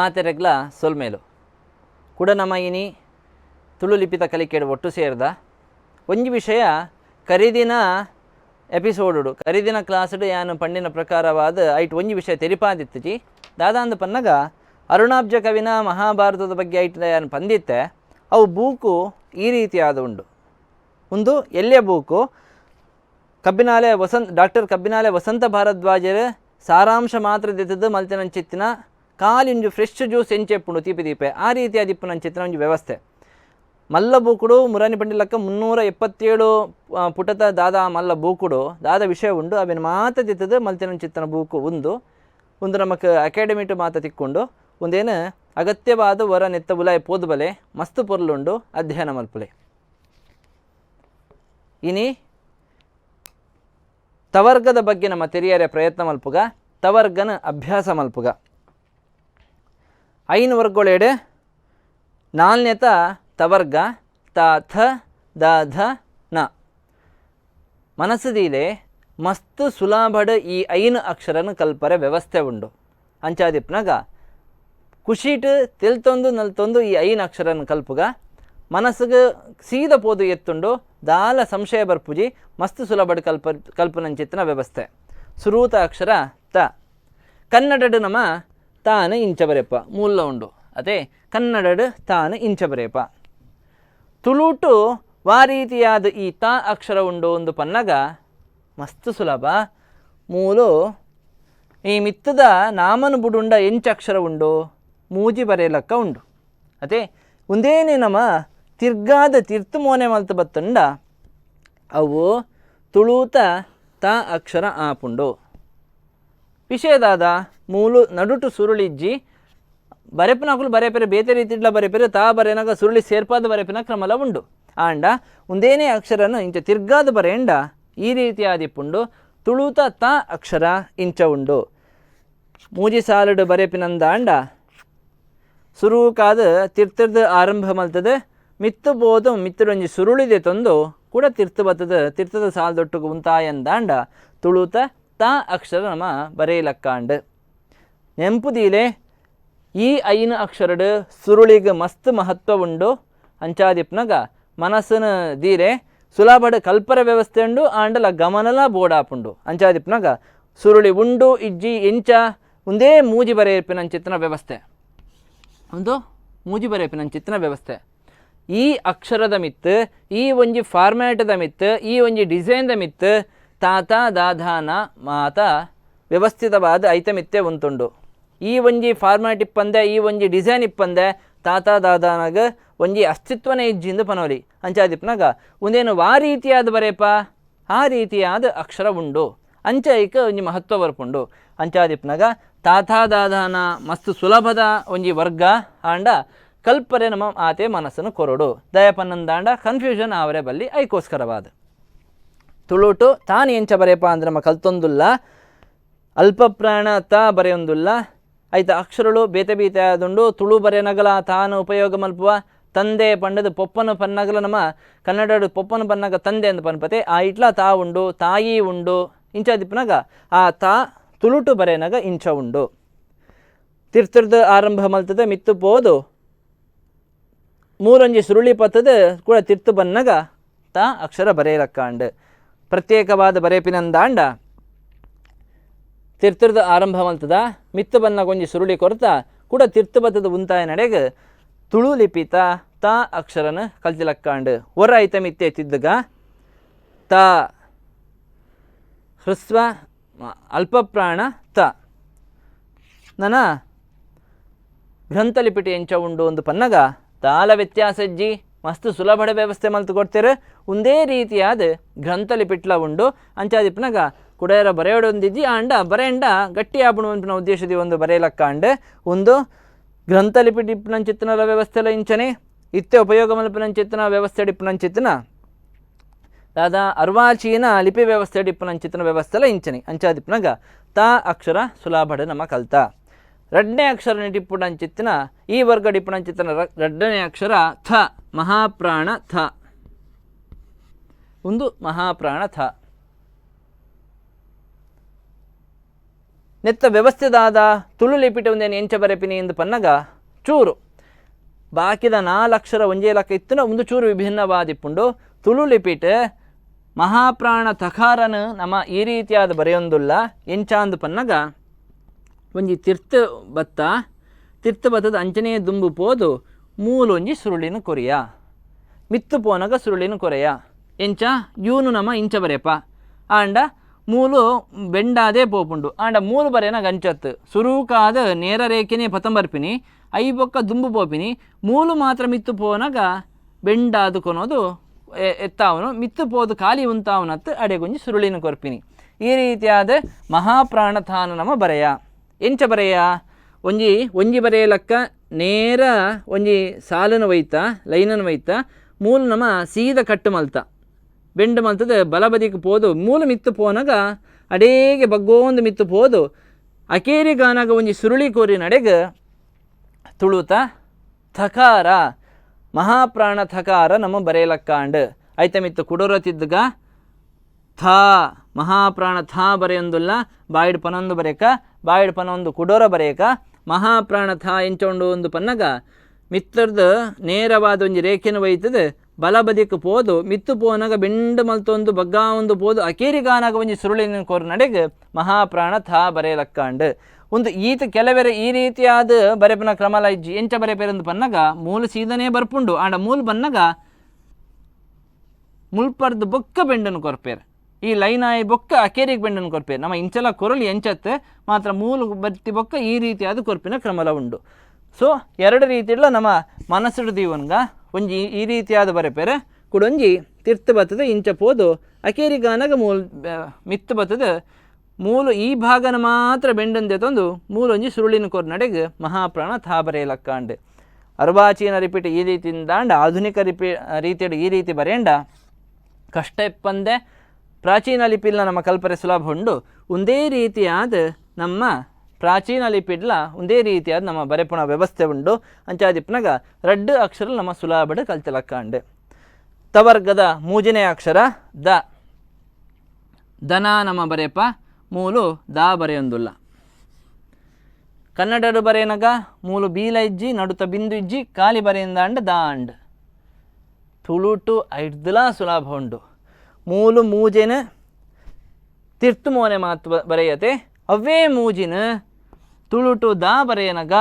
ಮಾತೆರೆಗ್ಲ ಸೊಲ್ಮೇಲು ಕೂಡ ನಮ್ಮ ಇನಿ ತುಳು ಲಿಪಿತ ಕಲಿಕೆಡು ಒಟ್ಟು ಸೇರಿದ ಒಂಜಿ ವಿಷಯ ಕರಿದಿನ ಎಪಿಸೋಡು ಕರಿದಿನ ಕ್ಲಾಸ್ಡು ಯಾನು ಪಂಡಿನ ಪ್ರಕಾರವಾದ ಐಟ್ ಒಂಜಿ ವಿಷಯ ತೆರಿಪಾದಿತ್ತಜಿ ದಾದಾಂದು ಪನ್ನಗ ಅರುಣಾಬ್ಜ ಕವಿನ ಮಹಾಭಾರತದ ಬಗ್ಗೆ ಐಟ್ ಯಾನು ಪಂದಿತ್ತೆ ಅವು ಬೂಕು ಈ ರೀತಿಯಾದ ಉಂಡು ಒಂದು ಎಲ್ಲಿಯ ಬೂಕು ಕಬ್ಬಿನಾಲೆ ಡಾಕ್ಟರ್ ಕಬ್ಬಿನಾಲೆ ವಸಂತ ಭಾರದ್ವಾಜರ ಸಾರಾಂಶ ಮಾತ್ರ ದಿತ್ತದು ಮಲ್ತಿನಂಚಿತ್ತಿನ ಕಾಲಿಂಜು ಫ್ರೆಶ್ ಜ್ಯೂಸ್ ಎಂಚೆಪ್ಪುಂಡು ತೀಪಿ ದೀಪೆ ಆ ರೀತಿಯಾದ ಇಪ್ಪುನಂಚಿತ್ತಿನ ಒಂದು ವ್ಯವಸ್ಥೆ ಮಲ್ಲ ಬೂಕುಡು ಮುರಾನಿ ಪಂಡಿಲಕ್ಕ 377 ಪುಟದ ದಾದ ಮಲ್ಲ ಬೂಕುಡು ದಾದ ವಿಷಯ ಉಂಡು ಅವೇನು ಮಾತ ದಿತ್ತದು ಮಲ್ತಿನಂಚಿತ್ತಿನ ಬೂಕು ಒಂದು ನಮಕ್ ಅಕಾಡೆಮಿ ಟು ಮಾತ ತಿಕ್ಕೊಂಡು ಒಂದೇನು ಅಗತ್ಯವಾದ ವರ ನೆತ್ತ ಬುಲಾಯಿ ಪೋದ್ಬಲೆ ಮಸ್ತ್ ಪೊರ್ಲುಂಡು ಅಧ್ಯಯನ ಮಲ್ಪುಲೆ ಇನಿ ತವರ್ಗದ ಬಗ್ಗೆ ನಮ್ಮ ತೆರಿಯರೆ ಪ್ರಯತ್ನ ಮಲ್ಪುಗ ತವರ್ಗನ ಅಭ್ಯಾಸ ಮಲ್ಪುಗ 5 ವರ್ಗಳೆಡೆ 4ನೇತ ತವರ್ಗ ತ ಥ ದ ಧ ನ ಮನಸ್ಸುದೀಲೆ ಮಸ್ತ್ ಸುಲಭಡ್ ಈ 5 ಅಕ್ಷರನ ಕಲ್ಪರೆ ವ್ಯವಸ್ಥೆ ಉಂಡು ಅಂಚಾದಿಪ್ನಾಗ ಖುಷಿಟ್ ತೆಲ್ತೊಂದು ನಲ್ತೊಂದು ಈ 5 ಅಕ್ಷರನ ಕಲ್ಪುಗ ಮನಸ್ಸಿಗೆ ಸೀದ ಪೋದು ಎತ್ತುಂಡು ದಾಲ ಸಂಶಯ ಬರ್ಪುಜಿ ಮಸ್ತ್ ಸುಲಭಡ್ ಕಲ್ಪನಂಚಿತ್ತಿನ ವ್ಯವಸ್ಥೆ ಸುರೂತ ಅಕ್ಷರ ತ ಕನ್ನಡಡು ನಮ ತಾನು ಇಂಚ ಬರೆಪ ಮೂಲ ಉಂಡು ಅದೇ ಕನ್ನಡಡು ತಾನು ಇಂಚ ಬರೆಪ ತುಳುಟು ವಾರೀತಿಯಾದ ಈ ತ ಅಕ್ಷರ ಉಂಡು ಒಂದು ಪನ್ನಗ ಮಸ್ತ್ ಸುಲಭ ಮೂಲು ಈ ಮಿತ್ತದ ನಾಮನು ಬುಡುಂಡ ಎಂಚ ಅಕ್ಷರ ಉಂಡು ಮೂಜಿ ಬರೆಯಲಕ್ಕ ಉಂಡು ಅದೇ ಒಂದೇನೇ ನಮ್ಮ ತಿರ್ಗಾದ ತಿರ್ತು ಮೋನೆ ಮಲ್ತು ಬತ್ತಂಡ ಅವು ತುಳೂತ ತ ಅಕ್ಷರ ಆಪುಂಡು ವಿಷಯದಾದ ಮೂಲು ನಡುಟು ಸುರುಳಿಜ್ಜಿ ಬರೆಪಿನಕಲು ಬರೆಪೆರೆ ಬೇತೆ ರೀತಿಡ್ಲ ಬರೆಪೆರೆ ತಾ ಬರೆನಾಗ ಸುರುಳಿ ಸೇರ್ಪಾದ ಬರೆಪಿನ ಕ್ರಮಲ ಉಂಡು ಆಂಡ ಒಂದೇನೇ ಅಕ್ಷರನು ಇಂಚ ತಿರ್ಗಾದ ಬರೆಯಂಡ ಈ ರೀತಿಯಾದಿಪ್ಪುಂಡು ತುಳೂತ ತ ಅಕ್ಷರ ಇಂಚ ಉಂಡು ಮೂಜಿ ಸಾಲಡು ಬರೆಪಿನಂದ ಅಂಡ ಸುರುಕಾದ ತಿರ್ತಿರ್ದ ಆರಂಭ ಮಲ್ತದೆ ಮಿತ್ತು ಬೋದು ಮಿತ್ತಡೊಂಜಿ ಸುರುಳಿದೆ ತಂದು ಕೂಡ ತಿರ್ತು ಬತ್ತದ ತಿರ್ತದ ಸಾಲದೊಟ್ಟುಗು ಉಂತಾಯಂದಾಂಡ ತುಳುತ ತ ಅಕ್ಷರ ನಮ್ಮ ಬರೆಯಲಕ್ಕಾಂಡ್ ನೆಂಪುದೀಲೆ ಈ 5 ಅಕ್ಷರಡು ಸುರುಳಿಗೆ ಮಸ್ತ್ ಮಹತ್ವ ಉಂಡು ಅಂಚಾದಿಪ್ನಾಗ ಮನಸ್ಸನ ದೀರೆ ಸುಲಭಡ ಕಲ್ಪರ ವ್ಯವಸ್ಥೆ ಉಂಡು ಆಂಡಲ ಗಮನಲ ಬೋಡಾಪುಂಡು ಅಂಚಾದಿಪ್ನಾಗ ಸುರುಳಿ ಉಂಡು ಇಜ್ಜಿ ಎಂಚ ಒಂದೇ ಮೂಜಿ ಬರೆಯಪಿನಂಚಿತ್ತಿನ ವ್ಯವಸ್ಥೆ ಒಂದು ಮೂಜಿ ಬರೆಯಪಿನಂಚಿತ್ತಿನ ವ್ಯವಸ್ಥೆ ಈ ಅಕ್ಷರದ ಮಿತ್ತು ಈ ಒಂಜಿ ಫಾರ್ಮ್ಯಾಟದ ಮಿತ್ತು ಈ ಒಂಜಿ ಡಿಸೈನ್ದ ಮಿತ್ತು ತಾತ ದಾಧಾನ ಮಾತ ವ್ಯವಸ್ಥಿತವಾದ ಐತಮಿತ್ತೆ ಉಂತುಂಡು ಈ ಒಂಜಿ ಫಾರ್ಮ್ಯಾಟ್ ಇಪ್ಪಂದೆ ಈ ಒಂಜಿ ಡಿಸೈನ್ ಇಪ್ಪಂದೆ ತಾತ ದಾದಾನಾಗ ಒಂಜಿ ಅಸ್ತಿತ್ವನೇ ಇಜ್ಜಿಂದು ಪನೋಲಿ ಅಂಚಾದಿಪ್ನಾಗ ಒಂದೇನು ವಾ ರೀತಿಯಾದ ಬರೆಯಪ್ಪ ಆ ರೀತಿಯಾದ ಅಕ್ಷರ ಉಂಡು ಅಂಚೈಕ ಒಂಜಿ ಮಹತ್ವ ಬರ್ಪುಂಡು ಅಂಚಾದಿಪ್ನಾಗ ತಾತ ದಾದಾನ ಮಸ್ತ್ ಸುಲಭದ ಒಂಜಿ ವರ್ಗ ಆಂಡ ಕಲ್ಪರೆ ನಮ್ಮ ಆತೆ ಮನಸ್ಸನ್ನು ಕೊರಡು ದಯಪನ್ನಂದಾಂಡ ಕನ್ಫ್ಯೂಷನ್ ಆವರೆ ಬಲ್ಲಿ ಐಕೋಸ್ಕರವಾದ ತುಳುಟು ತಾನು ಎಂಚ ಬರೆಯಪ್ಪ ಅಂದ್ರೆ ನಮ್ಮ ಕಲ್ತೊಂದುಲ್ಲ ಅಲ್ಪ ಪ್ರಾಣ ತ ಬರೆಯೊಂದುಲ್ಲ ಐತ ಅಕ್ಷರಗಳು ಬೇತೆ ಬೀತೆ ಆದುಂಡು ತುಳು ಬರೆಯನಗಲ ತಾನು ಉಪಯೋಗ ಮಲ್ಪುವ ತಂದೆ ಪಂಡದು ಪೊಪ್ಪನು ಪನ್ನಗಲ ನಮ್ಮ ಕನ್ನಡ ಪೊಪ್ಪನು ಪನ್ನಗ ತಂದೆ ಅಂತ ಪನ್ಪತೆ ಆ ಇಟ್ಲ ತಾ ಉಂಡು ತಾಯಿ ಉಂಡು ಇಂಚ ದಿಪ್ಪನಾಗ ಆ ತಾ ತುಳುಟು ಬರೆಯನಗ ಇಂಚ ಉಂಡು ತಿರ್ತಿರ್ದ ಆರಂಭ ಮಲ್ತದೆ ಮಿತ್ತು ಪೋದು ಮೂರಂಜಿ ಸುರುಳಿ ಪತ್ತದ ಕೂಡ ತಿರ್ತು ಬನ್ನಗ ತಾ ಅಕ್ಷರ ಬರೆಯಲಕ್ಕಾಂಡ್ ಪ್ರತ್ಯೇಕವಾದ ಬರೆಪಿನಂದಾಂಡ ತಿರ್ತಿರ್ದ ಆರಂಭ ಮಲ್ತದ ಮಿತ್ತು ಬನ್ನ ಕೊಂಜಿ ಸುರುಳಿ ಕೊರತ ಕೂಡ ತಿರ್ತು ಬತ್ತದ ಉಂತಾಯ ನಡೆಗ ತುಳು ಲಿಪಿತ ತ ಅಕ್ಷರನ ಕಲ್ತಿಲಕ್ಕಾಂಡ್ ಹೊರ ಐತ ಮಿತ್ತೆ ತಿದ್ದಗ ತ ಹ್ರಸ್ವ ಅಲ್ಪಪ್ರಾಣ ತ ನನ ಗ್ರಂಥಲಿಪಿಟಿ ಎಂಚ ಉಂಡು ಒಂದು ಪನ್ನಗ ತಾಲ ವ್ಯತ್ಯಾಸಜ್ಜಿ ಮಸ್ತ್ ಸುಲಭಡ ವ್ಯವಸ್ಥೆ ಮಲ್ತು ಕೊಡ್ತೇರೆ ಒಂದೇ ರೀತಿಯಾದ ಗ್ರಂಥಲಿಪಿಟ್ಲ ಉಂಡು ಅಂಚಾದಿಪ್ನಾಗ ಕುಡೇರ ಬರೆಯೋಡೊಂದಿಜ್ಜಿ ಆಂಡ ಬರೆಯಂಡ ಗಟ್ಟಿ ಆಪುಣ ಉದ್ದೇಶದಿ ಒಂದು ಬರೆಯಲಕ್ಕಾಂಡ್ ಒಂದು ಗ್ರಂಥಲಿಪಿಟಿಪ್ನಂಚಿತ್ತಿನ ವ್ಯವಸ್ಥೆಲ ಇಂಚನೆ ಇತ್ತೆ ಉಪಯೋಗ ಮಲ್ಪನಂಚಿತ್ತಿನ ವ್ಯವಸ್ಥೆ ಡಿಪ್ನಂಚಿತ್ತಿನ ದಾದ ಅರ್ವಾಚೀನ ಲಿಪಿ ವ್ಯವಸ್ಥೆ ಡಿಪ್ನಂಚಿತ್ತಿನ ವ್ಯವಸ್ಥೆಲ ಇಂಚನೆ ಅಂಚಾದಿಪ್ನಾಗ ತ ಅಕ್ಷರ ಸುಲಭಡ ನಮ್ಮ ಕಲ್ತ ರಡ್ಡನೇ ಅಕ್ಷರ ಡಿಪ್ಪುಡಂಚಿತ್ತಿನ ಈ ವರ್ಗ ಡಿಪ್ಪುಡಂಚಿತ್ತಿನ ರಡ್ಡನೇ ಅಕ್ಷರ ಥ ಮಹಾಪ್ರಾಣ ಥ ಒಂದು ಮಹಾಪ್ರಾಣ ಥ ನೆತ್ತ ವ್ಯವಸ್ಥೆದಾದ ತುಳು ಲಿಪಿಟ ಒಂದೇನು ಎಂಚ ಬರೆಪಿನಿ ಎಂದು ಪನ್ನಗ ಚೂರು ಬಾಕಿದ 4 ಅಕ್ಷರ ಒಂಜೇ ಲಕ್ಕ ಇತ್ತುನ ಒಂದು ಚೂರು ವಿಭಿನ್ನವಾದಿಪ್ಪುಂಡು ತುಳು ಲಿಪಿಟ್ ಮಹಾಪ್ರಾಣ ತಕಾರನು ನಮ್ಮ ಈ ರೀತಿಯಾದ ಬರೆಯೊಂದುಲ್ಲ ಎಂಚಾಂದು ಪನ್ನಗ ಒಂಜಿ ತೀರ್ಥ ಬತ್ತದ ಅಂಚನೆಯ ದುಂಬು ಪೋದು ಮೂಲೊಂಜಿ ಸುರುಳಿನ ಕೊರಿಯ ಮಿತ್ತು ಪೋನಗ ಸುರುಳಿನ ಕೊರೆಯ ಎಂಚ ಯೂನು ನಮ್ಮ ಇಂಚ ಬರೆಯಪ್ಪ ಆಂಡ ಮೂಲು ಬೆಂಡಾದೇ ಪೋಪುಂಡು ಆಂಡ ಮೂಲು ಬರೆಯನಾಗ ಅಂಚತ್ತು ಸುರೂಕಾದ ನೇರ ರೇಖೆನೇ ಪತಂಬರ್ಪಿನಿ ಐ ಬೊಕ್ಕ ದುಂಬು ಪೋಪಿನಿ ಮೂಲು ಮಾತ್ರ ಮಿತ್ತು ಪೋನಾಗ ಬೆಂಡಾದು ಕೊನೋದು ಎತ್ತಾವನು ಮಿತ್ತು ಪೋದು ಖಾಲಿ ಉಂತಾವನತ್ತು ಅಡೆಗೊಂಜಿ ಸುರುಳಿನ ಕೊರ್ಪಿನಿ ಈ ರೀತಿಯಾದ ಮಹಾಪ್ರಾಣ ತಾನು ನಮ್ಮ ಬರೆಯ ಎಂಚ ಬರೆಯ ಒಂಜಿ ಬರೆಯಲಕ್ಕ ನೇರ ಒಂಜಿ ಸಾಲನ್ನು ಒಯ್ತ ಲೈನನ್ನು ಒಯ್ತ ಮೂಲು ನಮ್ಮ ಸೀದ ಕಟ್ಟು ಮಲ್ತ ಬೆಂಡು ಮಲ್ತದ ಬಲಬದಿಗೆ ಪೋದು ಮೂಲು ಮಿತ್ತು ಪೋನಾಗ ಅಡೇಗೆ ಬಗ್ಗೋಂದು ಮಿತ್ತು ಪೋದು ಅಕೇರಿಗಾನಾಗ ಒಂಜಿ ಸುರುಳಿ ಕೋರಿ ನಡೆಗ ತುಳುತ ಥಕಾರ ಮಹಾಪ್ರಾಣ ಥಕಾರ ನಮ್ಮ ಬರೆಯಲಕ್ಕಾಂಡ್ ಐತ ಮಿತ್ತು ಕುಡೋರತಿದ್ಗ ಥಾ ಮಹಾಪ್ರಾಣ ಥಾ ಬರೆಯೊಂದುಲ್ಲ ಬಾಯಿಡ್ ಪನೊಂದು ಬರೆಯಕ ಬಾಯಿಡ್ ಪನೊಂದು ಕುಡೋರ ಬರೆಯಕ ಮಹಾಪ್ರಾಣ ಥಾ ಎಂಚೊಂಡು ಒಂದು ಪನ್ನಗ ಮಿತ್ತರ್ದು ನೇರವಾದ ಒಂಜಿ ರೇಖೆನ ಒಯ್ತದೆ ಬಲಬದಿக்கு ಪೋದು ಮಿತ್ತು ಪೋನಾಗ ಬೆಂಡು ಮಲ್ತೊಂದು ಬಗ್ಗಾ ಒಂದು ಪೋದು ಅಕೇರಿಗಾನಾಗ ಒಂಜಿ ಸುರುಳಿನ ಕೋರು ನಡೆಗೆ ಮಹಾಪ್ರಾಣ ಥಾ ಬರೆಯಲಕ್ಕಾಂಡ್ ಒಂದು ಈತ ಕೆಲವೆರೆ ಈ ರೀತಿಯಾದ ಬರೆಪನ ಕ್ರಮಲ ಇಜ್ಜಿ ಎಂಚ ಬರೆಪೆರಂದು ಪನ್ನಗ ಮೂಲ ಸೀದನೇ ಬರ್ಪುಂಡು ಆಂಡ ಮೂಲ ಬನ್ನಗ ಮುಲ್ಪರ್ದು ಬೊಕ್ಕ ಬೆಂಡನ್ನು ಕೊರ್ಪೇರ್ ಈ ಲೈನಾಯಿ ಬೊಕ್ಕ ಅಕೇರಿಗೆ ಬೆಂಡನ್ನು ಕೊರ್ಪೇರ್ ನಮ್ಮ ಇಂಚಲ ಕೊರಲಿ ಎಂಚತ್ತೆ ಮಾತ್ರ ಮೂಲ ಬರ್ತಿ ಬೊಕ್ಕ ಈ ರೀತಿಯಾದ ಕೊರ್ಪಿನ ಕ್ರಮಲ ಉಂಡು ಸೊ ಎರಡು ರೀತಿಯ ನಮ್ಮ ಮನಸ್ಸಿಡ್ದೀವನ್ಗ ಒಂಜಿ ಈ ರೀತಿಯಾದ ಬರೆಪೇರೆ ಕುಡೊಂಜಿ ತಿರ್ತು ಬತ್ತದ ಇಂಚ ಪೋದು ಅಕೇರಿಗಾನಾಗ ಮಿತ್ತು ಬತ್ತದ ಮೂಲು ಈ ಭಾಗನ ಮಾತ್ರ ಬೆಂಡಂದೆ ತಂದು ಮೂಲೊಂಜಿ ಸುರುಳಿನ ಕೋರ್ ನಡೆಗೆ ಮಹಾಪ್ರಾಣ ಥಾ ಬರೆಯಲಕ್ಕಾಂಡ್ ಅರ್ವಾಚೀನ ರಿಪೀಟ್ ಈ ರೀತಿಯಿಂದಾಂಡ ಆಧುನಿಕ ರೀತಿಯ ಈ ರೀತಿ ಬರೆಯಂಡ ಕಷ್ಟ ಇಪ್ಪಂದೆ ಪ್ರಾಚೀನ ಲಿಪಿಲ ನಮ್ಮ ಕಲ್ಪನೆ ಸುಲಭ ಉಂಡು ಒಂದೇ ರೀತಿಯಾದ ನಮ್ಮ ಪ್ರಾಚೀನ ಲಿಪಿಡ್ಲ ಒಂದೇ ರೀತಿಯಾದ ನಮ್ಮ ಬರೆಪುಣ ವ್ಯವಸ್ಥೆ ಉಂಡು ಅಂಚಾದಿಪ್ಪನಾಗ 2 ಅಕ್ಷರ ನಮ್ಮ ಸುಲಭಡ ಕಲ್ತಲಕ್ಕಾಂಡ್ ತವರ್ಗದ ಮೂಜನೇ ಅಕ್ಷರ ದನ ನಮ್ಮ ಬರೆಯಪ್ಪ ಮೂಲು ದಾ ಬರೆಯೊಂದುಲ್ಲ ಕನ್ನಡಡು ಬರೆಯನಗ ಮೂಲು ಬೀಲ ಇಜ್ಜಿ ನಡುತ ಬಿಂದು ಇಜ್ಜಿ ಖಾಲಿ ಬರೆಯಿಂದಾಂಡ ದಾಂಡ್ ತುಳುಟು ಐಡ್ದಲ ಸುಲಭ ಉಂಡು ಮೂಲು ಮೂಜೆನ ತಿರ್ತು ಮೋನೆ ಮಾತು ಬರೆಯತೆ ಅವೇ ಮೂಜಿನ ತುಳುಟು ದಾ ಬರೆಯನಗ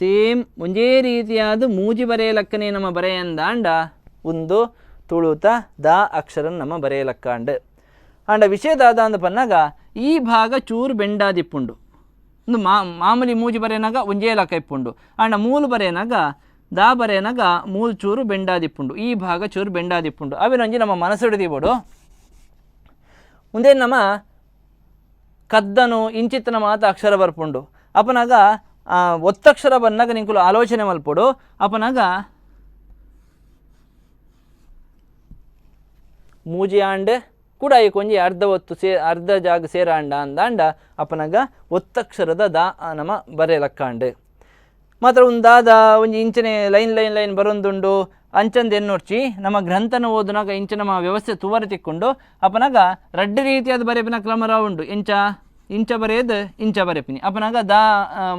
ಸೇಮ್ ಒಂದೇ ರೀತಿಯಾದ ಮೂಜಿ ಬರೆಯಲಕ್ಕನೇ ನಮ್ಮ ಬರೆಯಂದಾಂಡ ಒಂದು ತುಳುತ ದಾ ಅಕ್ಷರ ನಮ್ಮ ಬರೆಯಲಕ್ಕಾಂಡ್ ಆಂಡ ವಿಷಯದಾದ ಅಂದ ಪನ್ನಾಗ ಈ ಭಾಗ ಚೂರು ಬೆಂಡಾದಿಪ್ಪುಂಡು ಒಂದು ಮಾಮೂಲಿ ಮೂಜಿ ಬರೆಯನಾಗ ಒಂಜೇ ಲಕ್ಕ ಇಪ್ಪುಂಡು ಆಂಡ ಮೂಲು ಬರೆಯನಾಗ ದಾ ಬರೆಯನಾಗ ಮೂಲು ಚೂರು ಬೆಂಡಾದಿಪ್ಪುಂಡು ಈ ಭಾಗ ಚೂರು ಬೆಂಡಾದಿಪ್ಪುಂಡು ಅವೇನೊಂಜಿ ನಮ್ಮ ಮನಸ್ಸಿಡ್ದಿಬೋಡು ಮುಂದೆ ನಮ್ಮ ಕದ್ದನು ಇಂಚಿತ್ತನ ಮಾತ ಅಕ್ಷರ ಬರ್ಪುಂಡು ಅಪನಾಗ ಒತ್ತಕ್ಷರ ಬನ್ನಾಗ ನಿಂಕುಲು ಆಲೋಚನೆ ಮಲ್ಪೊಡು ಅಪನಾಗ ಮೂಜಿ ಆಂಡ್ ಕೂಡ ಈ ಕೊಂಜಿ ಅರ್ಧ ಜಾಗ ಸೇರಾಂಡ ಅಂದಾಂಡ ಅಪನಾಗ ಒತ್ತಕ್ಷರದ ದಾ ನಮ್ಮ ಬರೆಯಲಕ್ಕಾಂಡ್ ಮಾತ್ರ ಒಂದಾದ ಒಂಜಿ ಇಂಚನೆ ಲೈನ್ ಬರೊಂದುಂಡು ಅಂಚಂದ ಎನ್ನೊಡ್ಚಿ ನಮ್ಮ ಗ್ರಂಥನ ಓದುನಾಗ ಇಂಚ ನಮ್ಮ ವ್ಯವಸ್ಥೆ ತುವರ ತಿಕ್ಕೊಂಡು ಅಪನಾಗ 2 ರೀತಿಯಾದ ಬರೆಪಿನ ಕ್ರಮರ ಉಂಡು ಇಂಚ ಬರೆಯದು ಇಂಚ ಬರೆಪಿನಿ ಅಪನಾಗ ದಾ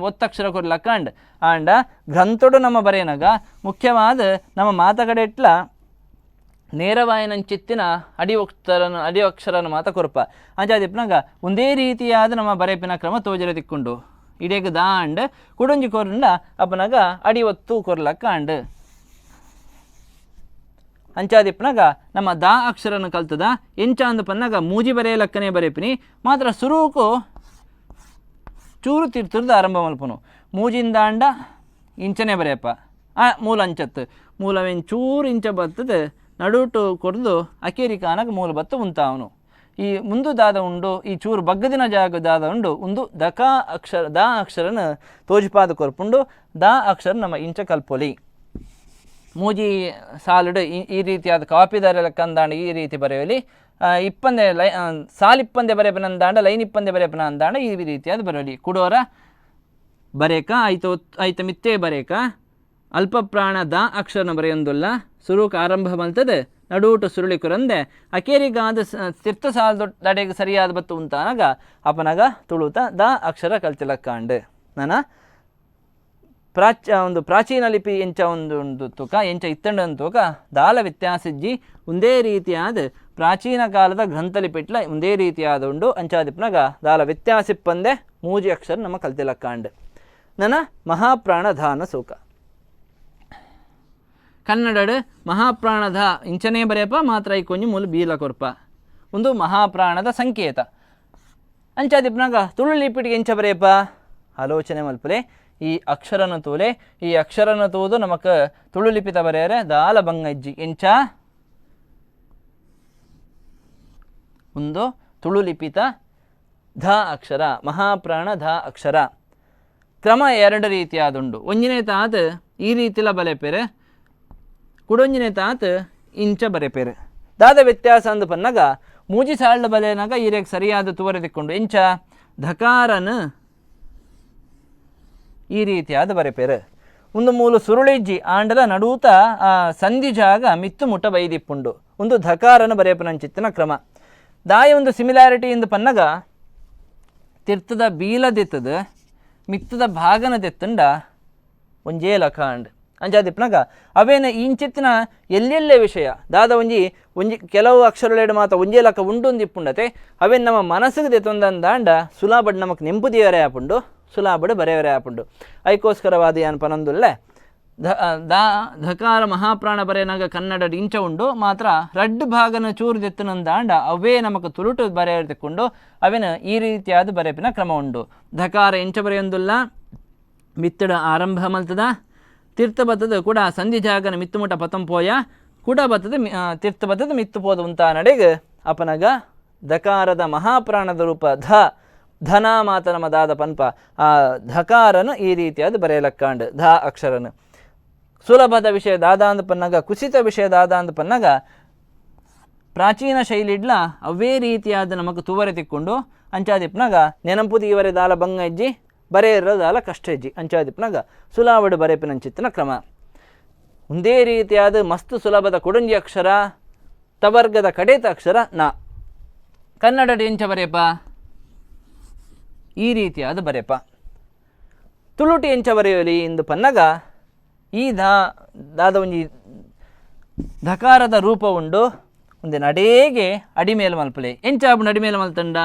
ಒತ್ತಕ್ಷರ ಕೊರ್ಲಕ್ಕಾಂಡ್ ಆಂಡ ಗ್ರಂಥೊಡು ನಮ್ಮ ಬರೆಯನಾಗ ಮುಖ್ಯವಾದ ನಮ್ಮ ಮಾತಗಡೆ ಇಟ್ಲ ನೇರವಾಯನಂಚಿತ್ತಿನ ಅಡಿ ಅಕ್ಷರನ ಮಾತ ಕೊರಪ ಅಂಚಾದಿಪ್ಪನಾಗ ಒಂದೇ ರೀತಿಯಾದ ನಮ್ಮ ಬರೆಪಿನ ಕ್ರಮ ತೋಜರ ತಿಕ್ಕೊಂಡು ಇಡೇಗ ದಾಂಡ್ ಕುಡೊಂಜಿ ಕೊರ್ಂಡ ಅಪನಾಗ ಅಡಿ ಒತ್ತು ಕೊರ್ಲಕ್ಕಾಂಡ್ ಅಂಚಾದಿಪ್ಪನಾಗ ನಮ್ಮ ದಾ ಅಕ್ಷರನ ಕಲ್ತದ ಎಂಚ ಅಂದ ಪನ್ನಾಗ ಮೂಜಿ ಬರೆಯಲಕ್ಕನೇ ಬರೆಪಿನಿ ಮಾತ್ರ ಸುರೂಕು ಚೂರು ತಿರ್ತುರ್ದು ಆರಂಭ ಮಲ್ಪನು ಮೂಜಿಂದಾಂಡ ಇಂಚನೆ ಬರೆಯಪ್ಪ ಮೂಲ ಅಂಚತ್ತು ಮೂಲವೇನು ಚೂರು ಇಂಚ ಬರ್ತದೆ ನಡುಟು ಕೊರ್ದು ಅಕೇರಿಕಾನಾಗ ಮೂಲ ಬತ್ತ ಉಂತಾವನು ಈ ಮುಂದು ದಾದ ಉಂಡು ಈ ಚೂರು ಬಗ್ಗದಿನ ಜಾಗ ದಾದ ಉಂಡು ಒಂದು ದಾ ಅಕ್ಷರನ ತೋಜಿಪಾದ ಕೊರ್ಪುಂಡು ದಾ ಅಕ್ಷರ ನಮ್ಮ ಇಂಚ ಕಲ್ಪೊಲಿ ಮೂಜಿ ಸಾಲುಡು ಈ ರೀತಿಯಾದ ಕಾಪಿದಾರ ಲೆಕ್ಕಂದಾಂಡ ಈ ರೀತಿ ಬರೆಯಲಿ ಇಪ್ಪಂದೆ ಸಾಲಿಪ್ಪಂದೆ ಬರೆಯಪನಂದಾಂಡ ಲೈನ್ ಇಪ್ಪಂದೆ ಬರೆಯಪನ ಅಂದಾಂಡ ಈ ರೀತಿಯಾದ ಬರೆಯಲಿ ಕುಡೋರ ಬರೇಕ ಐತ ಮಿತ್ತೇ ಬರೇಕ ಅಲ್ಪ ಪ್ರಾಣ ದಾ ಅಕ್ಷರನ ಬರೆಯೊಂದುಲ್ಲ ಸುರೂಕ ಆರಂಭ ಮಲ್ತದೆ ನಡೂಟು ಸುರುಳಿ ಕುರಂದೆ ಅಕೇರಿಗಾದ ತಿರ್ತು ಸಾಲದೊಡೆಗೆ ಸರಿಯಾದ ಬತ್ತು ಉಂತಾನಾಗ ಅಪನಗ ತುಳುತ ದ ಅಕ್ಷರ ಕಲ್ತಿಲಕ್ಕಾಂಡು ನನ್ನ ಒಂದು ಪ್ರಾಚೀನ ಲಿಪಿ ಎಂಚ ಒಂದು ತೂಕ ಎಂಚ ಇತ್ತಂಡು ತೂಕ ದಾಲ ವ್ಯತ್ಯಾಸಿಜ್ಜಿ ಒಂದೇ ರೀತಿಯಾದ ಪ್ರಾಚೀನ ಕಾಲದ ಗ್ರಂಥಲಿಪಿಟ್ಲ ಒಂದೇ ರೀತಿಯಾದ ಉಂಡು ಅಂಚಾದಿಪ್ನಾಗ ದಾಲ ವ್ಯತ್ಯಾಸಿಪ್ಪಂದೆ ಮೂಜಿ ಅಕ್ಷರ ನಮ್ಮ ಕಲ್ತಿಲಕ್ಕಾಂಡು ನನ್ನ ಮಹಾಪ್ರಾಣಧಾನ ಸೂಕ ಕನ್ನಡಡ್ ಮಹಾಪ್ರಾಣದ ಇಂಚನೇ ಬರೆಯಪ್ಪ ಮಾತ್ರ ಈ ಕೊಂಚ ಮೂಲ ಬೀಲ ಕೊರ್ಪ ಒಂದು ಮಹಾಪ್ರಾಣದ ಸಂಕೇತ ಅಂಚಾದಿಪ್ನಾಗ ತುಳು ಲಿಪಿಟಿಗೆ ಎಂಚ ಬರೆಯಪ್ಪ ಆಲೋಚನೆ ಮಲ್ಪಲೆ ಈ ಅಕ್ಷರನ ತೂಲೆ ಈ ಅಕ್ಷರನ ತೂದು ನಮಕ್ ತುಳು ಲಿಪಿತ ಬರೆಯರೆ ದಾಲ ಬಂಗಜ್ಜಿ ಎಂಚ ಒಂದು ತುಳು ಲಿಪಿತ ಧ ಅಕ್ಷರ ಮಹಾಪ್ರಾಣ ಧ ಅಕ್ಷರ ಕ್ರಮ ಎರಡು ರೀತಿಯಾದುಂಡು ಒಂಜಿನೇ ತಾತ್ ಈ ರೀತಿಲ ಬಲೆಪೆರೆ ಕುಡೊಂಜಿನೇ ತಾತ್ ಇಂಚ ಬರೆಪೆರೆ ದಾದ ವ್ಯತ್ಯಾಸ ಅಂದು ಪನ್ನಗ ಮೂಜಿ ಸಾಳ್ಳ ಬಲೆನಾಗ ಈರೆಗೆ ಸರಿಯಾದ ತುವರೆ ತಿಕ್ಕೊಂಡು ಎಂಚ ಧಕಾರನ್ ಈ ರೀತಿಯಾದ ಬರೆಪೆರೆ ಒಂದು ಮೂಲು ಸುರುಳಿಜ್ಜಿ ಆಂಡಲ ನಡೂತ ಸಂಧಿ ಜಾಗ ಮಿತ್ತು ಮುಟ್ಟ ಬೈದಿಪ್ಪುಂಡು ಒಂದು ಧಕಾರನ ಬರೆಯಪನಂಚಿತ್ತಿನ ಕ್ರಮ ದಾಯ ಒಂದು ಸಿಮಿಲಾರಿಟಿ ಇಂದು ಪನ್ನಗ ತಿರ್ತದ ಬೀಲದಿತ್ತದ ಮಿತ್ತದ ಭಾಗನದೆತ್ತಂಡ ಒಂಜೇ ಲಕಾಂಡ್ ಅಂಜಾದಿಪ್ಪನಾಗ ಅವೇನ ಇಂಚಿತ್ತಿನ ಎಲ್ಲೆಲ್ಲೇ ವಿಷಯ ದಾದ ಒಂಜಿ ಕೆಲವು ಅಕ್ಷರಲೇಡು ಮಾತ ಒಂಜೇ ಲಕ ಉಂಡೊಂದಿಪ್ಪುಂಡತೆ ಅವೇನು ನಮ್ಮ ಮನಸ್ಸಿಗೆ ದೆತ್ತೊಂದಂದಾಂಡ ಸುಲಾಬಡ್ ನಮಕ್ ನೆಂಪುದಿಯವರೇ ಆಪುಂಡು ಸುಲಾಬಡ್ ಬರೆಯವರೇ ಆಪುಂಡು ಐಕೋಸ್ಕರವಾದಿ ಅನ್ಪನಂದುಲ್ಲೆ ಧಕಾರ ಮಹಾಪ್ರಾಣ ಬರೆಯನಾಗ ಕನ್ನಡ ಇಂಚ ಉಂಡು ಮಾತ್ರ ರಡ್ಡು ಭಾಗನ ಚೂರು ದೆತ್ತನಂದಾಂಡ ಅವೇ ನಮಕ್ ತುಳುಟು ಬರೆಯರು ತೆಕ್ಕೊಂಡು ಅವೇನು ಈ ರೀತಿಯಾದ ಬರೆಪಿನ ಕ್ರಮ ಉಂಡು ಧಕಾರ ಇಂಚ ಬರೆಯೊಂದುಲ್ಲ ಮಿತ್ತಡ ಆರಂಭ ಮಲ್ತದ ತೀರ್ಥ ಬತ್ತದ ಕೂಡ ಸಂಧಿ ಜಾಗನ ಮಿತ್ತುಮುಟ ಪತಂಪೋಯ ಕೂಡ ಬತ್ತದ ತೀರ್ಥ ಬತ್ತದ ಮಿತ್ತು ಪೋದ ಉಂತ ನಡೆಗೆ ಅಪನಗ ಧಕಾರದ ಮಹಾಪ್ರಾಣದ ರೂಪ ಧನ ಮಾತ ನಮ್ಮ ದಾದ ಪನ್ಪ ಆ ಧಕಾರನು ಈ ರೀತಿಯಾದ ಬರೆಯಲಕ್ಕಾಂಡು ಧ ಅಕ್ಷರನು ಸುಲಭದ ವಿಷಯ ದಾದ ಅಂದ ಪನ್ನಗ ಕುಸಿತ ವಿಷಯ ದಾದ ಅಂದ ಪನ್ನಗ ಪ್ರಾಚೀನ ಶೈಲಿಡ್ಲ ಅವೇ ರೀತಿಯಾದ ನಮకు ತುವರೆ ತಿಕ್ಕೊಂಡು ಅಂಚಾದಿಪ್ನಾಗ ನೆನಪುದಿ ಇವರೆ ದಾಲ ಬಂಗ ಇಜ್ಜಿ ಬರೆಯಿರೋ ದಾಲ ಕಷ್ಟ ಇಜ್ಜಿ ಅಂಚಾದಿಪ್ನಾಗ ಸುಲಾವಡು ಬರೆಪಿನಂಚಿತ್ತಿನ ಕ್ರಮ ಒಂದೇ ರೀತಿಯಾದ ಮಸ್ತು ಸುಲಭದ ಕುಡಂಜಿ ಅಕ್ಷರ ತವರ್ಗದ ಕಡೇತ ಅಕ್ಷರ ನ ಕನ್ನಡ ಎಂಚ ಬರೆಯಪ್ಪ ಈ ರೀತಿಯಾದ ಬರೆಯಪ್ಪ ತುಳುಟಿ ಎಂಚ ಬರೆಯೋಲಿ ಇಂದು ಪನ್ನಗ ಈ ದಾದ ಒಂಜಿ ಧಕಾರದ ರೂಪ ಉಂಡು ಒಂದು ನಡೇಗೆ ಅಡಿಮೇಲೆ ಮಲ್ಪಲೆ ಎಂಚ ಆಪುಂಡು ಅಡಿಮೇಲೆ ಮಲ್ತಂಡ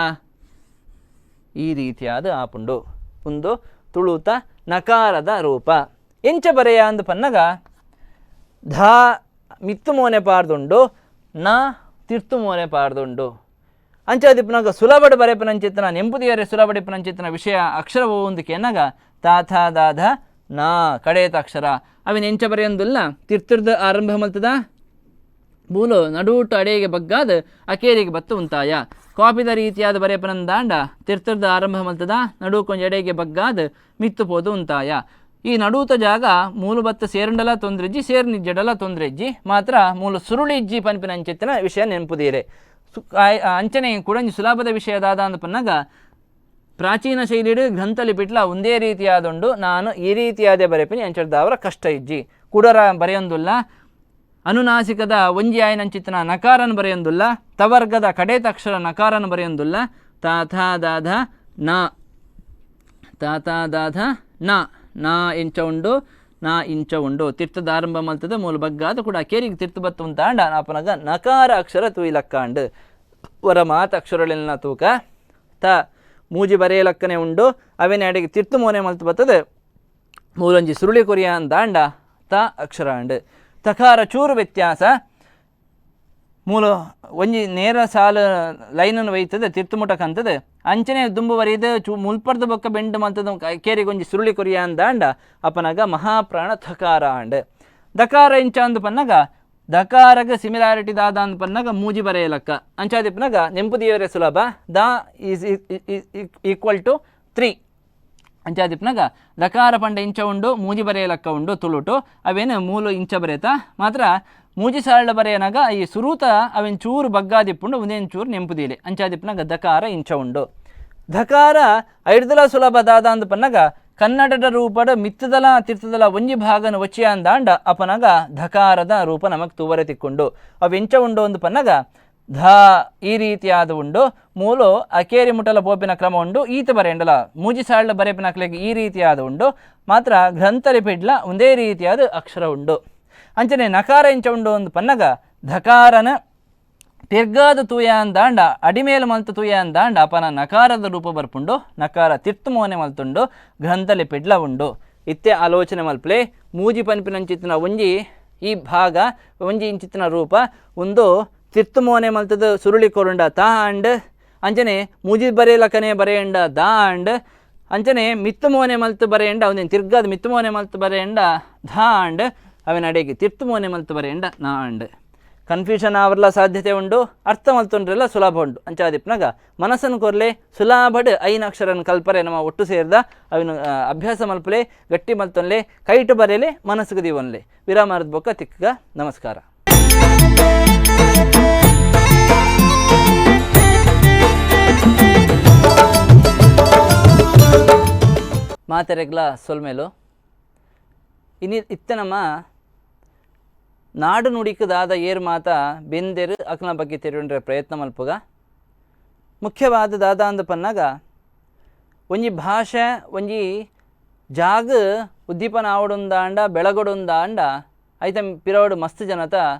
ಈ ರೀತಿಯಾದ ಆಪುಂಡು ಒಂದು ತುಳುತ ನಕಾರದ ರೂಪ ಎಂಚ ಬರೆಯ ಅಂದು ಪನ್ನಗ ಧ ಮಿತ್ತು ಮೋನೆ ಪಾರ್ದುಂಡು ನ ತಿರ್ತು ಮೋನೆ ಪಾರ್ದುಂಡು ಅಂಚಾದಿಪ್ಪನಾಗ ಸುಲಭಡ ಬರೆಪನಂಚಿತ್ತನ ನೆಂಪುದಿಯರೆ ಸುಲಭಡಿಪ್ಪನಂಚಿತ್ತನ ವಿಷಯ ಅಕ್ಷರವು ಒಂದು ಕೆನ್ನಗ ತಾಥ ದಾಧ ನಾ ಕಡೇತ ಅಕ್ಷರ ಅವಿನ ಎಂಚ ಬರೆಯೊಂದಿಲ್ಲ ತಿರ್ತಿರ್ದ ಆರಂಭ ಮಲ್ತದ ಬೂಲು ನಡೂಟು ಅಡೆಗೆ ಬಗ್ಗಾದ ಅಕೇರಿಗೆ ಬತ್ತು ಉಂತಾಯ ಕಾಪಿದ ರೀತಿಯಾದ ಬರೆಯಪನಂದಾಂಡ ತಿರ್ತಿರ್ದ ಆರಂಭ ಮಲ್ತದ ನಡು ಕೊಂಚ ಎಡೆಗೆ ಬಗ್ಗಾದ ಮಿತ್ತು ಪೋದು ಉಂತಾಯ ಈ ನಡೂತ ಜಾಗ ಮೂಲು ಬತ್ತ ಸೇರಂಡಲ ತೊಂದ್ರೆಜ್ಜಿ ಸೇರ್ನಿಜ್ಜಡಲ ತೊಂದ್ರೆಜ್ಜಿ ಮಾತ್ರ ಮೂಲು ಸುರುಳಿಜ್ಜಿ ಪನ್ಪಿನಂಚಿತ್ತಿನ ವಿಷಯ ನೆನಪುದೀರೆ ಅಂಚನೆ ಕುಡಂಜಿ ಸುಲಭದ ವಿಷಯದಾದ ಅಂದ ಪನ್ನಗ ಪ್ರಾಚೀನ ಶೈಲಿಡು ಗ್ರಂಥಲಿಪಿಟ್ಲ ಒಂದೇ ರೀತಿಯಾದುಂಡು ನಾನು ಈ ರೀತಿಯಾದ ಬರೆಪಿನಿ ಅಂಚಡ್ದವರ ಕಷ್ಟ ಇಜ್ಜಿ ಕುಡರ ಬರೆಯೊಂದುಲ್ಲ ಅನುನಾಸಿಕದ ಒಂಜಿ ಆಯ್ನಂಚಿತ್ತಿನ ನಕಾರನ ಬರೆಯೊಂದುಲ್ಲ ತವರ್ಗದ ಕಡೇತ ಅಕ್ಷರ ನಕಾರನ ಬರೆಯೊಂದುಲ್ಲ ತಾಥಾ ದಾಧ ನ ತಾಥಾ ದಾಧ ನಾ ಎಂಚ ಉಂಡು ನಾ ಇಂಚ ಉಂಡು ತೀರ್ಥದ ಆರಂಭ ಮಲ್ತದ ಮೂಲ ಬಗ್ಗಾದ ಕೂಡ ಕೇರಿಗೆ ತೀರ್ಥ ಬತ್ತು ಅಂತಾಂಡ ನಾಪನಗ ನಕಾರ ಅಕ್ಷರ ತೂಯಿಲಕ್ಕಾಂಡು ವರ ಮಾತ ಅಕ್ಷರಗಳನ್ನ ತೂಕ ತ ಮೂಜಿ ಬರೆಯಲಕ್ಕನೆ ಉಂಡು ಅವೇನೇ ಅಡೆಗೆ ತೀರ್ಥ ಮೋನೆ ಮಲ್ತು ಬರ್ತದೆ ಮೂಲೊಂಜಿ ಸುರುಳಿ ಕೊರಿಯ ಅಂದಾಂಡ ತ ಅಕ್ಷರ ಅಂಡು ತಕಾರ ಚೂರು ವ್ಯತ್ಯಾಸ ಮೂಲ ಒಂಜಿ ನೇರ ಸಾಲು ಲೈನನ್ನು ಒಯ್ತದೆ ತೀರ್ಥಮುಟಕ್ಕೆ ಅಂತದೆ ಅಂಚನೆ ದುಂಬು ಬರೀದು ಮುಲ್ಪರ್ದ ಬೊಕ್ಕ ಬೆಂಡು ಮಲ್ತದ ಕೇರಿಗೆ ಒಂಜಿ ಸುರುಳಿ ಕೊರಿಯ ಅಂದಾಂಡ ಅಪನಗ ಮಹಾಪ್ರಾಣ ಥಕಾರ ಅಂಡ್ ದಕಾರ ಇಂಚ ಅಂದು ಪನ್ನಗ ದಕಾರಗ ಸಿಮಿಲಾರಿಟಿ ದಾದ ಅಂದು ಪನ್ನಗ ಮೂಜಿ ಬರೆಯಲಕ್ಕ ಅಂಚಾದಿಪ್ಪನಗ ನೆಂಪುದಿಯವರೇ ಸುಲಭ ದ ಈಸ್ ಈಕ್ವಲ್ ಟು 3 ಅಂಚಾದಿಪ್ಪನಗ ದಕಾರ ಪಂಡ ಇಂಚ ಉಂಡು ಮೂಜಿ ಬರೆಯಲಕ್ಕ ಉಂಡು ತುಳುಟು ಅವೇನು ಮೂಲು ಇಂಚ ಬರೆಯತ ಮಾತ್ರ ಮೂಜಿ ಸಾರಳ ಬರೆಯನಾಗ ಈ ಸುರೂತ ಅವೇನು ಚೂರು ಬಗ್ಗಾದಿಪ್ಪುಂಡು ಒಂದೇನು ಚೂರು ನೆಂಪುದಿಲೆ ಅಂಚಾದಿಪ್ಪನಗ ದಕಾರ ಇಂಚ ಉಂಡು ಧಕಾರ ಐಡ್ದಲ ಸುಲಭ ದಾದ ಅಂದು ಪನ್ನಗ ಕನ್ನಡದ ರೂಪದ ಮಿತ್ತದಲ ತಿರ್ತದಲ ಒಂಜಿ ಭಾಗನ ವಚಿಯ ಅಂದಾಂಡ ಅಪನಗ ಧಕಾರದ ರೂಪ ನಮಗೆ ತೂವರೆ ತಿಕ್ಕೊಂಡು ಅವೆಂಚ ಉಂಡು ಒಂದು ಪನ್ನಗ ಧ ಈ ರೀತಿಯಾದ ಉಂಡು ಮೂಲು ಅಕೇರಿ ಮುಟಲ ಪೋಪಿನ ಕ್ರಮ ಉಂಡು ಈತ ಬರೆಯಂಡಲ ಮೂಜಿ ಸಾಳ್ಳ ಬರೆಪಿನಕ್ಲೆಗೆ ಈ ರೀತಿಯಾದ ಉಂಡು ಮಾತ್ರ ಗ್ರಂಥರಿ ಪಿಡ್ಲ ಒಂದೇ ರೀತಿಯಾದ ಅಕ್ಷರ ಉಂಡು ಅಂಚನೆ ನಕಾರ ಎಂಚ ಉಂಡು ಒಂದು ಪನ್ನಗ ಧಕಾರನ ತಿರ್ಗಾದ ತೂಯ ಅಂದಾಂಡ ಅಡಿಮೇಲು ಮಲ್ತು ತೂಯ ಅಂದಾಂಡ ಅಪನ ನಕಾರದ ರೂಪ ಬರ್ಪುಂಡು ನಕಾರ ತಿರ್ತು ಮೋನೆ ಮಲ್ತುಂಡು ಗ್ರಂಥಲಿ ಪಿಡ್ಲ ಉಂಡು ಇತ್ತೆ ಆಲೋಚನೆ ಮಲ್ಪಲೆ ಮೂಜಿ ಪನ್ಪಿನಂಚಿತ್ತಿನ ಒಂಜಿ ಈ ಭಾಗ ಒಂಜಿ ಇಂಚಿತ್ತಿನ ರೂಪ ಒಂದು ತಿರ್ತು ಮೋನೆ ಮಲ್ತದ ಸುರುಳಿ ಕೊರುಂಡ ತಾ ಅಂಡ್ ಅಂಚನೆ ಮೂಜಿ ಬರೆಯಲಕನೆ ಬರೆಯಂಡ ದಾ ಅಂಡ್ ಅಂಚನೆ ಮಿತ್ತು ಮೋನೆ ಮಲ್ತು ಬರೆಯಂಡ ಅವನೇನು ತಿರ್ಗಾದ ಮಿತ್ತು ಮೋನೆ ಮಲ್ತು ಬರೆಯಂಡ ಧಾ ಅಂಡ್ ಅವನ ಅಡೆಗೆ ತಿರ್ತು ಮೋನೆ ಮಲ್ತು ಬರೆಯಂಡ ನಾ ಅಂಡ್ ಕನ್ಫ್ಯೂಷನ್ ಆವರ್ಲ ಸಾಧ್ಯತೆ ಉಂಡು ಅರ್ಥ ಮಲ್ತೊಂಡ್ರೆಲ್ಲ ಸುಲಭ ಉಂಡು ಅಂಚಾದಿಪ್ನಾಗ ಮನಸ್ಸನ್ನು ಕೊರ್ಲೆ ಸುಲಭಡ್ ಐನ ಅಕ್ಷರನ ಕಲ್ಪರೆ ನಮ್ಮ ಒಟ್ಟು ಸೇರಿದ ಅವನು ಅಭ್ಯಾಸ ಮಲ್ಪಲೆ ಗಟ್ಟಿ ಮಲ್ತೊನ್ಲೆ ಕೈಟು ಬರೆಯಲೆ ಮನಸ್ಸಿಗೆ ದೀವನ್ಲೆ ವಿರಾಮರದ ಬೊಕ್ಕ ತಿಕ್ಕ ನಮಸ್ಕಾರ. ಮಾತೆರೆಗ್ಲ ಸೊಲ್ಮೇಲು ಇನಿ ಇತ್ತ ನಮ್ಮ ನಾಡು ನುಡಿಕದಾದ ಏರು ಮಾತ ಬೆಂದೆರು ಅಕ್ಲ ಬಗ್ಗೆ ತೆರೆಯುಂಡ್ರೆ ಪ್ರಯತ್ನ ಮಲ್ಪುಗ ಮುಖ್ಯವಾದ ದಾದ ಅಂದ ಪನ್ನಾಗ ಒಂಜಿ ಭಾಷೆ ಒಂಜಿ ಜಾಗ ಉದ್ದೀಪನ ಆವಡುಂದಾಂಡ ಬೆಳಗೊಡುಂದಾಂಡ ಐತ ಪಿರವಡು ಮಸ್ತ್ ಜನತ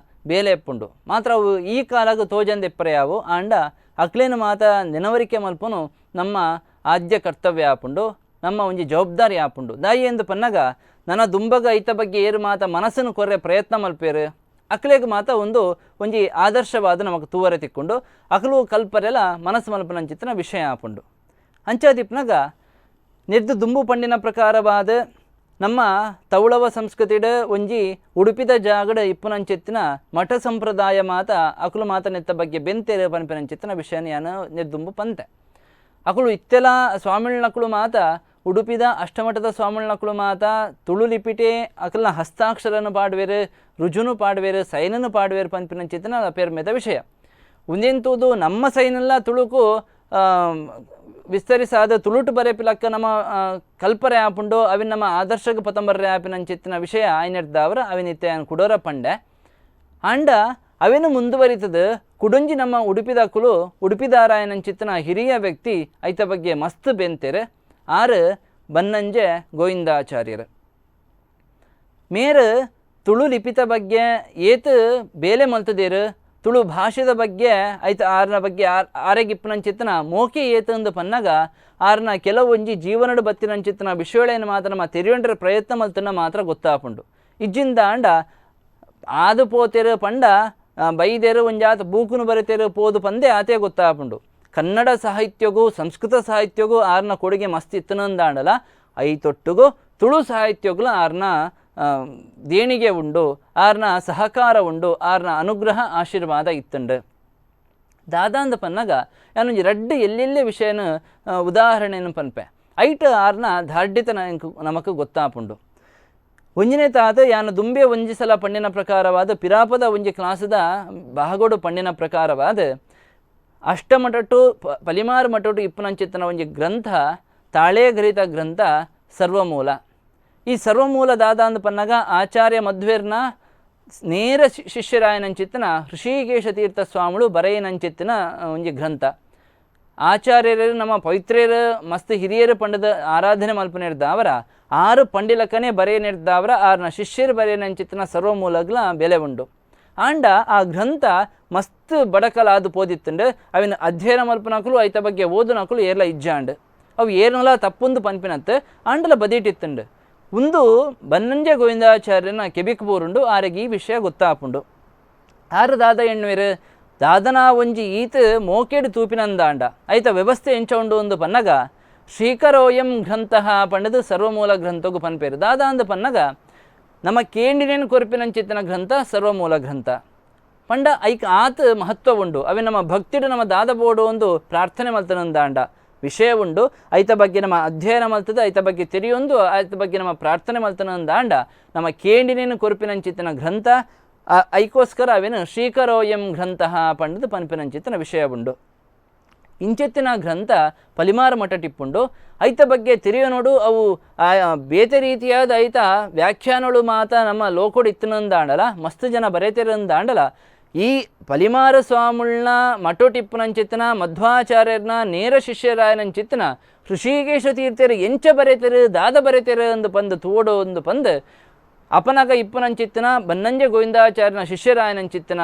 ಬೇಲೆ ಎಪ್ಪುಂಡು ಮಾತ್ರ ಅವು ಈ ಕಾಲಾಗ ತೋಜಂದು ಎಪ್ಪರೆಯಾವು ಆಂಡ ಅಕ್ಲೇನು ಮಾತ ನೆನವರಿಕೆ ಮಲ್ಪುನು ನಮ್ಮ ಆದ್ಯ ಕರ್ತವ್ಯ ಆಪುಂಡು ನಮ್ಮ ಒಂಜಿ ಜವಾಬ್ದಾರಿ ಆಪುಂಡು ದಾಯಿ ಎಂದು ಪನ್ನಾಗ ನನ್ನ ದುಂಬಗ ಐತ ಬಗ್ಗೆ ಏರು ಮಾತ ಮನಸ್ಸನ್ನು ಕೊರ್ರೆ ಪ್ರಯತ್ನ ಮಲ್ಪೇರು ಅಕ್ಲೇಗೆ ಮಾತ ಒಂಜಿ ಆದರ್ಶವಾದ ನಮಗೆ ತೂವರೆ ತಿಕ್ಕೊಂಡು ಅಕಲು ಕಲ್ಪರೆಲ್ಲ ಮನಸ್ಸು ಮಲ್ಪನಂಚಿತ್ತಿನ ವಿಷಯ ಆಪುಂಡು ಅಂಚಾದಿಪ್ನಾಗ ನಿರ್ದು ದುಂಬು ಪಂಡಿನ ಪ್ರಕಾರವಾದ ನಮ್ಮ ತೌಳವ ಸಂಸ್ಕೃತಿಡ ಒಂಜಿ ಉಡುಪಿದ ಜಾಗಡ ಇಪ್ಪುನಂಚಿತ್ತಿನ ಮಠ ಸಂಪ್ರದಾಯ ಮಾತ ಅಕಲು ಮಾತ ನೆತ್ತ ಬಗ್ಗೆ ಬೆಂತೆರೆ ಪನ್ಪಿನಂಚಿತ್ತಿನ ವಿಷಯ ನಾನು ನಿರ್ದುಂಬು ಪಂತೆ ಅಕಲು ಇತ್ತೆಲ ಸ್ವಾಮಿಳ್ನಕಳು ಮಾತ ಉಡುಪಿದ ಅಷ್ಟಮಠದ ಸ್ವಾಮಿಳ್ನಕಳು ಮಾತ ತುಳು ಲಿಪಿಟೆ ಅಕಲ್ನ ಹಸ್ತಾಕ್ಷರನು ಪಾಡ್ವೇರು ರುಜುನು ಪಾಡ್ವೇರು ಸೈನನು ಪಾಡ್ವೇರು ಪನ್ಪಿನಂಚಿತ್ತಿನ ಪೇರ್ ಮೆದ ವಿಷಯ ಒಂದೆಂತುದು ನಮ್ಮ ಸೈನೆಲ್ಲ ತುಳುಕು ವಿಸ್ತರಿಸಾದ ತುಳುಟು ಬರೆಪಿಲಕ್ಕ ನಮ್ಮ ಕಲ್ಪರೆ ಆಪುಂಡು ಅವಿನ ನಮ್ಮ ಆದರ್ಶಕ್ಕೆ ಪತಂಬರ್ರೆ ಆಪಿನಂಚಿತ್ತಿನ ವಿಷಯ ಆಯ್ನಿರ್ದವ್ರ ಅವಿನಿತ್ತೆ ಕುಡೋರ ಪಂಡೆ ಅಂಡ ಅವೇನು ಮುಂದುವರಿತದ ಕುಡುಂಜಿ ನಮ್ಮ ಉಡುಪಿದಕ್ಕಳು ಉಡುಪಿದಾರಾಯನಂಚಿತ್ತಿನ ಹಿರಿಯ ವ್ಯಕ್ತಿ ಐತ ಬಗ್ಗೆ ಮಸ್ತ್ ಬೆಂತೆರೆ ಆರು ಬನ್ನಂಜೆ ಗೋವಿಂದಾಚಾರ್ಯರು ಮೇರು ತುಳು ಲಿಪಿತ ಬಗ್ಗೆ ಏತು ಬೇಲೆ ಮಲ್ತದೇರು ತುಳು ಭಾಷೆದ ಬಗ್ಗೆ ಐತ ಆರ್ನ ಬಗ್ಗೆ ಆರೆಗಿಪ್ಪನಂಚಿತ್ತಿನ ಮೋಕೆ ಏತಂದು ಪನ್ನಾಗ ಆರ್ನ ಕೆಲವೊಂಜಿ ಜೀವನಡು ಬತ್ತಿನಂಚಿತ್ತಿನ ವಿಷಯಗಳೇನು ಮಾತ್ರ ನಮ್ಮ ತೆರೆಯೊಂಡ್ರೆ ಪ್ರಯತ್ನ ಮಲ್ತನ ಮಾತ್ರ ಗೊತ್ತಾಪುಂಡು ಇಜ್ಜಿಂದ ಅಂಡ ಆದು ಪೋತೆರು ಪಂಡ ಬೈದೇರು ಒಂಜಾತ ಬೂಕುನು ಬರೆತೇರು ಪೋದು ಪಂದೆ ಆತೆ ಗೊತ್ತಾಪುಂಡು ಕನ್ನಡ ಸಾಹಿತ್ಯಗೂ ಸಂಸ್ಕೃತ ಸಾಹಿತ್ಯಗೂ ಆರ್ನ ಕೊಡುಗೆ ಮಸ್ತ್ ಇತ್ತನಂದಾಂಡಲ ಐತೊಟ್ಟುಗೂ ತುಳು ಸಾಹಿತ್ಯಗಳು ಆರ್ನ ದೇಣಿಗೆ ಉಂಡು ಆರ್ನ ಸಹಕಾರ ಉಂಡು ಆರ್ನ ಅನುಗ್ರಹ ಆಶೀರ್ವಾದ ಇತ್ತುಂಡು ದಾದಾಂದ ಪನ್ನಾಗ ನಾನೊಂಜಿ ರಡ್ಡು ಎಲ್ಲೆಲ್ಲೇ ವಿಷಯನ ಉದಾಹರಣೆಯನ್ನು ಪನ್ಪೆ ಐಟ್ ಆರ್ನ ದಾರ್ಢ್ಯತನ ನಮಕ್ ಗೊತ್ತಾಪುಂಡು ಒಂಜನೇ ತಾತ ಯಾನು ದುಂಬೆ ಒಂಜಿ ಸಲ ಪಂಡಿನ ಪ್ರಕಾರವಾದ ಪಿರಾಪದ ಒಂಜಿ ಕ್ಲಾಸದ ಬಾಗೋಡು ಪಂಡಿನ ಪ್ರಕಾರವಾದ ಅಷ್ಟಮಟಟು ಪಲಿಮಾರು ಮಟಟು ಇಪ್ಪನಂಚಿತ್ತನ ಒಂಜಿ ಗ್ರಂಥ ತಾಳೇಗರಿತ ಗ್ರಂಥ ಸರ್ವಮೂಲ ಈ ಸರ್ವಮೂಲ ದಾದ ಅಂದ ಪನ್ನಾಗ ಆಚಾರ್ಯ ಮಧ್ವೇರ್ನ ನೇರ ಶಿಷ್ಯರಾಯನಂಚಿತ್ತಿನ ಋಷಿಕೇಶ ತೀರ್ಥ ಸ್ವಾಮಿಗಳು ಬರೆಯನಂಚಿತ್ತಿನ ಒಂಜಿ ಗ್ರಂಥ ಆಚಾರ್ಯರು ನಮ್ಮ ಪವಿತ್ರ್ಯರು ಮಸ್ತ್ ಹಿರಿಯರು ಪಂಡದ ಆರಾಧನೆ ಮಲ್ಪನಿರ್ದಾವರ ಆರು ಪಂಡಿಲಕ್ಕನೇ ಬರೆಯನಿರ್ದಾವರ ಆರ್ನ ಶಿಷ್ಯರು ಬರೆಯನಂಚಿತ್ತಿನ ಸರ್ವಮೂಲಗಳ ಬೆಲೆ ಉಂಡು ಆಂಡ ಆ ಗ್ರಂಥ ಮಸ್ತ್ ಬಡಕಲಾದು ಪೋದಿತ್ತಂಡು ಅವಿನ ಅಧ್ಯಯನ ಮಲ್ಪನಕಲು ಐತ ಬಗ್ಗೆ ಓದುನಕಲು ಏರ್ಲ ಇಜ್ಜಾಂಡು ಅವು ಏರ್ನಲ ತಪ್ಪೊಂದು ಪನ್ಪಿನತ್ತು ಆಂಡಲ ಬದಿಟ್ಟಿತ್ತಂಡು ಒಂದು ಬನ್ನಂಜೆ ಗೋವಿಂದಾಚಾರ್ಯನ ಕೆಬಿಕ್ ಬೋರುಂಡು ಆರೆಗೆ ಈ ವಿಷಯ ಗೊತ್ತಾಪುಂಡು ಆರು ದಾದ ಎಣ್ಣುವೆರು ದಾದನ ಒಂಜಿ ಈತ ಮೋಕೇಡು ತೂಪಿನಂದಾಂಡ ಐತ ವ್ಯವಸ್ಥೆ ಎಂಚ ಉಂಡು ಒಂದು ಪನ್ನಗ ಶ್ರೀಕರೋಯಂ ಗ್ರಂಥ ಪಂಡದು ಸರ್ವಮೂಲ ಗ್ರಂಥಗೂ ಪನ್ಪೇರು ದಾದ ಅಂದ ಪನ್ನಗ ನಮ್ಮ ಕೇಂಡಿನೇನು ಕೊರಪಿನಂಚಿತ್ತಿನ ಗ್ರಂಥ ಸರ್ವಮೂಲ ಗ್ರಂಥ ಪಂಡ ಐಕ್ ಆತ ಮಹತ್ವ ಉಂಡು ಅವೆ ನಮ್ಮ ಭಕ್ತಿಡು ನಮ್ಮ ದಾದ ಬೋಡು ಒಂದು ಪ್ರಾರ್ಥನೆ ಮಲ್ತನಂದಾಂಡ ವಿಷಯ ಉಂಡು ಐತ ಬಗ್ಗೆ ನಮ್ಮ ಅಧ್ಯಯನ ಮಲ್ತದ ಐತ ಬಗ್ಗೆ ತೆರೆಯೊಂದು ಐತ ಬಗ್ಗೆ ನಮ್ಮ ಪ್ರಾರ್ಥನೆ ಮಲ್ತನಂದಾಂಡ ನಮ್ಮ ಕೇಂಡಿನೇನು ಕೊರಪಿನಂಚಿತ್ತಿನ ಗ್ರಂಥ ಐಕೋಸ್ಕರ ಅವೇನು ಶ್ರೀಕರೋಯಂ ಗ್ರಂಥ ಪಂಡದು ಪನ್ಪಿನಂಚಿತ್ತಿನ ವಿಷಯ ಉಂಡು ಇಂಚೆತ್ತಿನ ಗ್ರಂಥ ಪಲಿಮಾರ ಮಠ ಟಿಪ್ಪುಂಡು ಐತ ಬಗ್ಗೆ ತಿರಿಯ ನೋಡು ಅವು ಬೇತೆ ರೀತಿಯಾದ ಐತ ವ್ಯಾಖ್ಯಾನಗಳು ಮಾತ ನಮ್ಮ ಲೋಕೋಡು ಇತ್ತನಂದಾಂಡಲ ಮಸ್ತ್ ಜನ ಬರೆತಿರಂದಾಂಡಲ ಈ ಪಲಿಮಾರ ಸ್ವಾಮಿಳ್ನ ಮಠೋ ಟಿಪ್ಪುನಂಚಿತ್ತನ ಮಧ್ವಾಚಾರ್ಯರ್ನ ನೇರ ಶಿಷ್ಯರಾಯನಂಚಿತ್ತನ ಋಷಿಕೇಶ ತೀರ್ಥರು ಎಂಚ ಬರೆತರು ದಾದ ಬರೆತರು ಅಂದು ಪಂದು ತೂಡು ಒಂದು ಪಂದು ಅಪನಗ ಇಪ್ಪನಂಚಿತ್ತನ ಬನ್ನಂಜ ಗೋವಿಂದಾಚಾರ್ಯನ ಶಿಷ್ಯರಾಯನಂಚಿತ್ತನ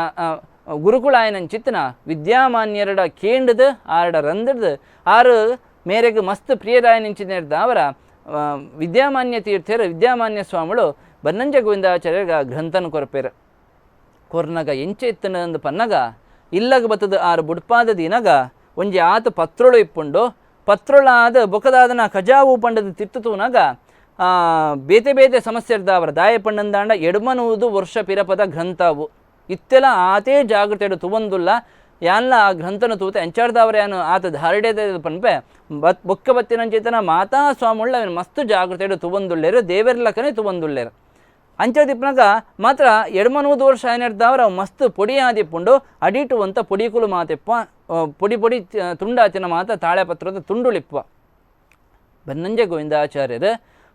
ಗುರುಕುಳಾಯನಂಚಿತ್ತನ ವಿದ್ಯಾಮಾನ್ಯರಡ ಕೇಂಡದು ಆರಡ ರಂದಡ್ದು ಆರು ಮೇರೆಗೆ ಮಸ್ತ್ ಪ್ರಿಯರಾಯನಂಚಿದ ಅವರ ವಿದ್ಯಾಮಾನ್ಯ ತೀರ್ಥರು ವಿದ್ಯಾಮಾನ್ಯ ಸ್ವಾಮಿಗಳು ಬನ್ನಂಜ ಗೋವಿಂದಾಚಾರ್ಯಗ ಗ್ರಂಥನ ಕೊರಪೇರು ಕೊರ್ನಗ ಎಂಚ ಇತ್ತನ ಅಂದು ಪನ್ನಗ ಇಲ್ಲಗ ಬತ್ತದ ಆರು ಬುಡ್ಪಾದ ದಿನಗ ಒಂಜಿ ಆತ ಪತ್ರೊಳು ಇಪ್ಪುಂಡು ಪತ್ರೊಳಾದ ಬೊಕದಾದನ ಕಜಾವು ಪಂಡದ ತಿತ್ತುತೂನಗ ಬೇತೆ ಬೇತೆ ಸಮಸ್ಯೆ ಇರ್ದಾವರ ದಾಯ ಪಂಡಂದಾಂಡ ಎಡ್ಮನುವುದು ವರ್ಷ ಪಿರಪದ ಗ್ರಂಥವು ಇತ್ತೆಲ್ಲ ಆತೇ ಜಾಗೃತೆಡು ತುವಂದುಲ್ಲ ಯಾನ್ಲ ಆ ಗ್ರಂಥನ ತೂತೆ ಎಂಚಾಡ್ದವ್ರ ಯಾನು ಆತ ಧಾರಡೆ ಪನ್ಪೆ ಬೊಕ್ಕ ಬತ್ತಿನಂಚೇತನ ಮಾತಾ ಸ್ವಾಮಿಳ್ಳ ಅವನು ಮಸ್ತ್ ಜಾಗೃತೆಡು ತುವಂದುಳ್ಳೇರು ದೇವರ್ಲಕ್ಕನೇ ತುವಂದುಳ್ಳೇರು ಅಂಚದಿಪ್ಪನಾಗ ಮಾತ್ರ ಎಡ್ಮನೂದು ವರ್ಷ ಏನಿರ್ದವ್ರ ಅವು ಮಸ್ತ್ ಪೊಡಿ ಆದಿಪ್ಪುಂಡು ಅಡಿಟು ಅಂತ ಪೊಡಿಕುಲು ಮಾತೆಪ್ಪ ಪೊಡಿ ಪೊಡಿ ತುಂಡಾಚಿನ ಮಾತ ತಾಳೆ ಪತ್ರದ ತುಂಡುಳಿಪ್ಪ ಬನ್ನಂಜೆ ಗೋವಿಂದಾಚಾರ್ಯರು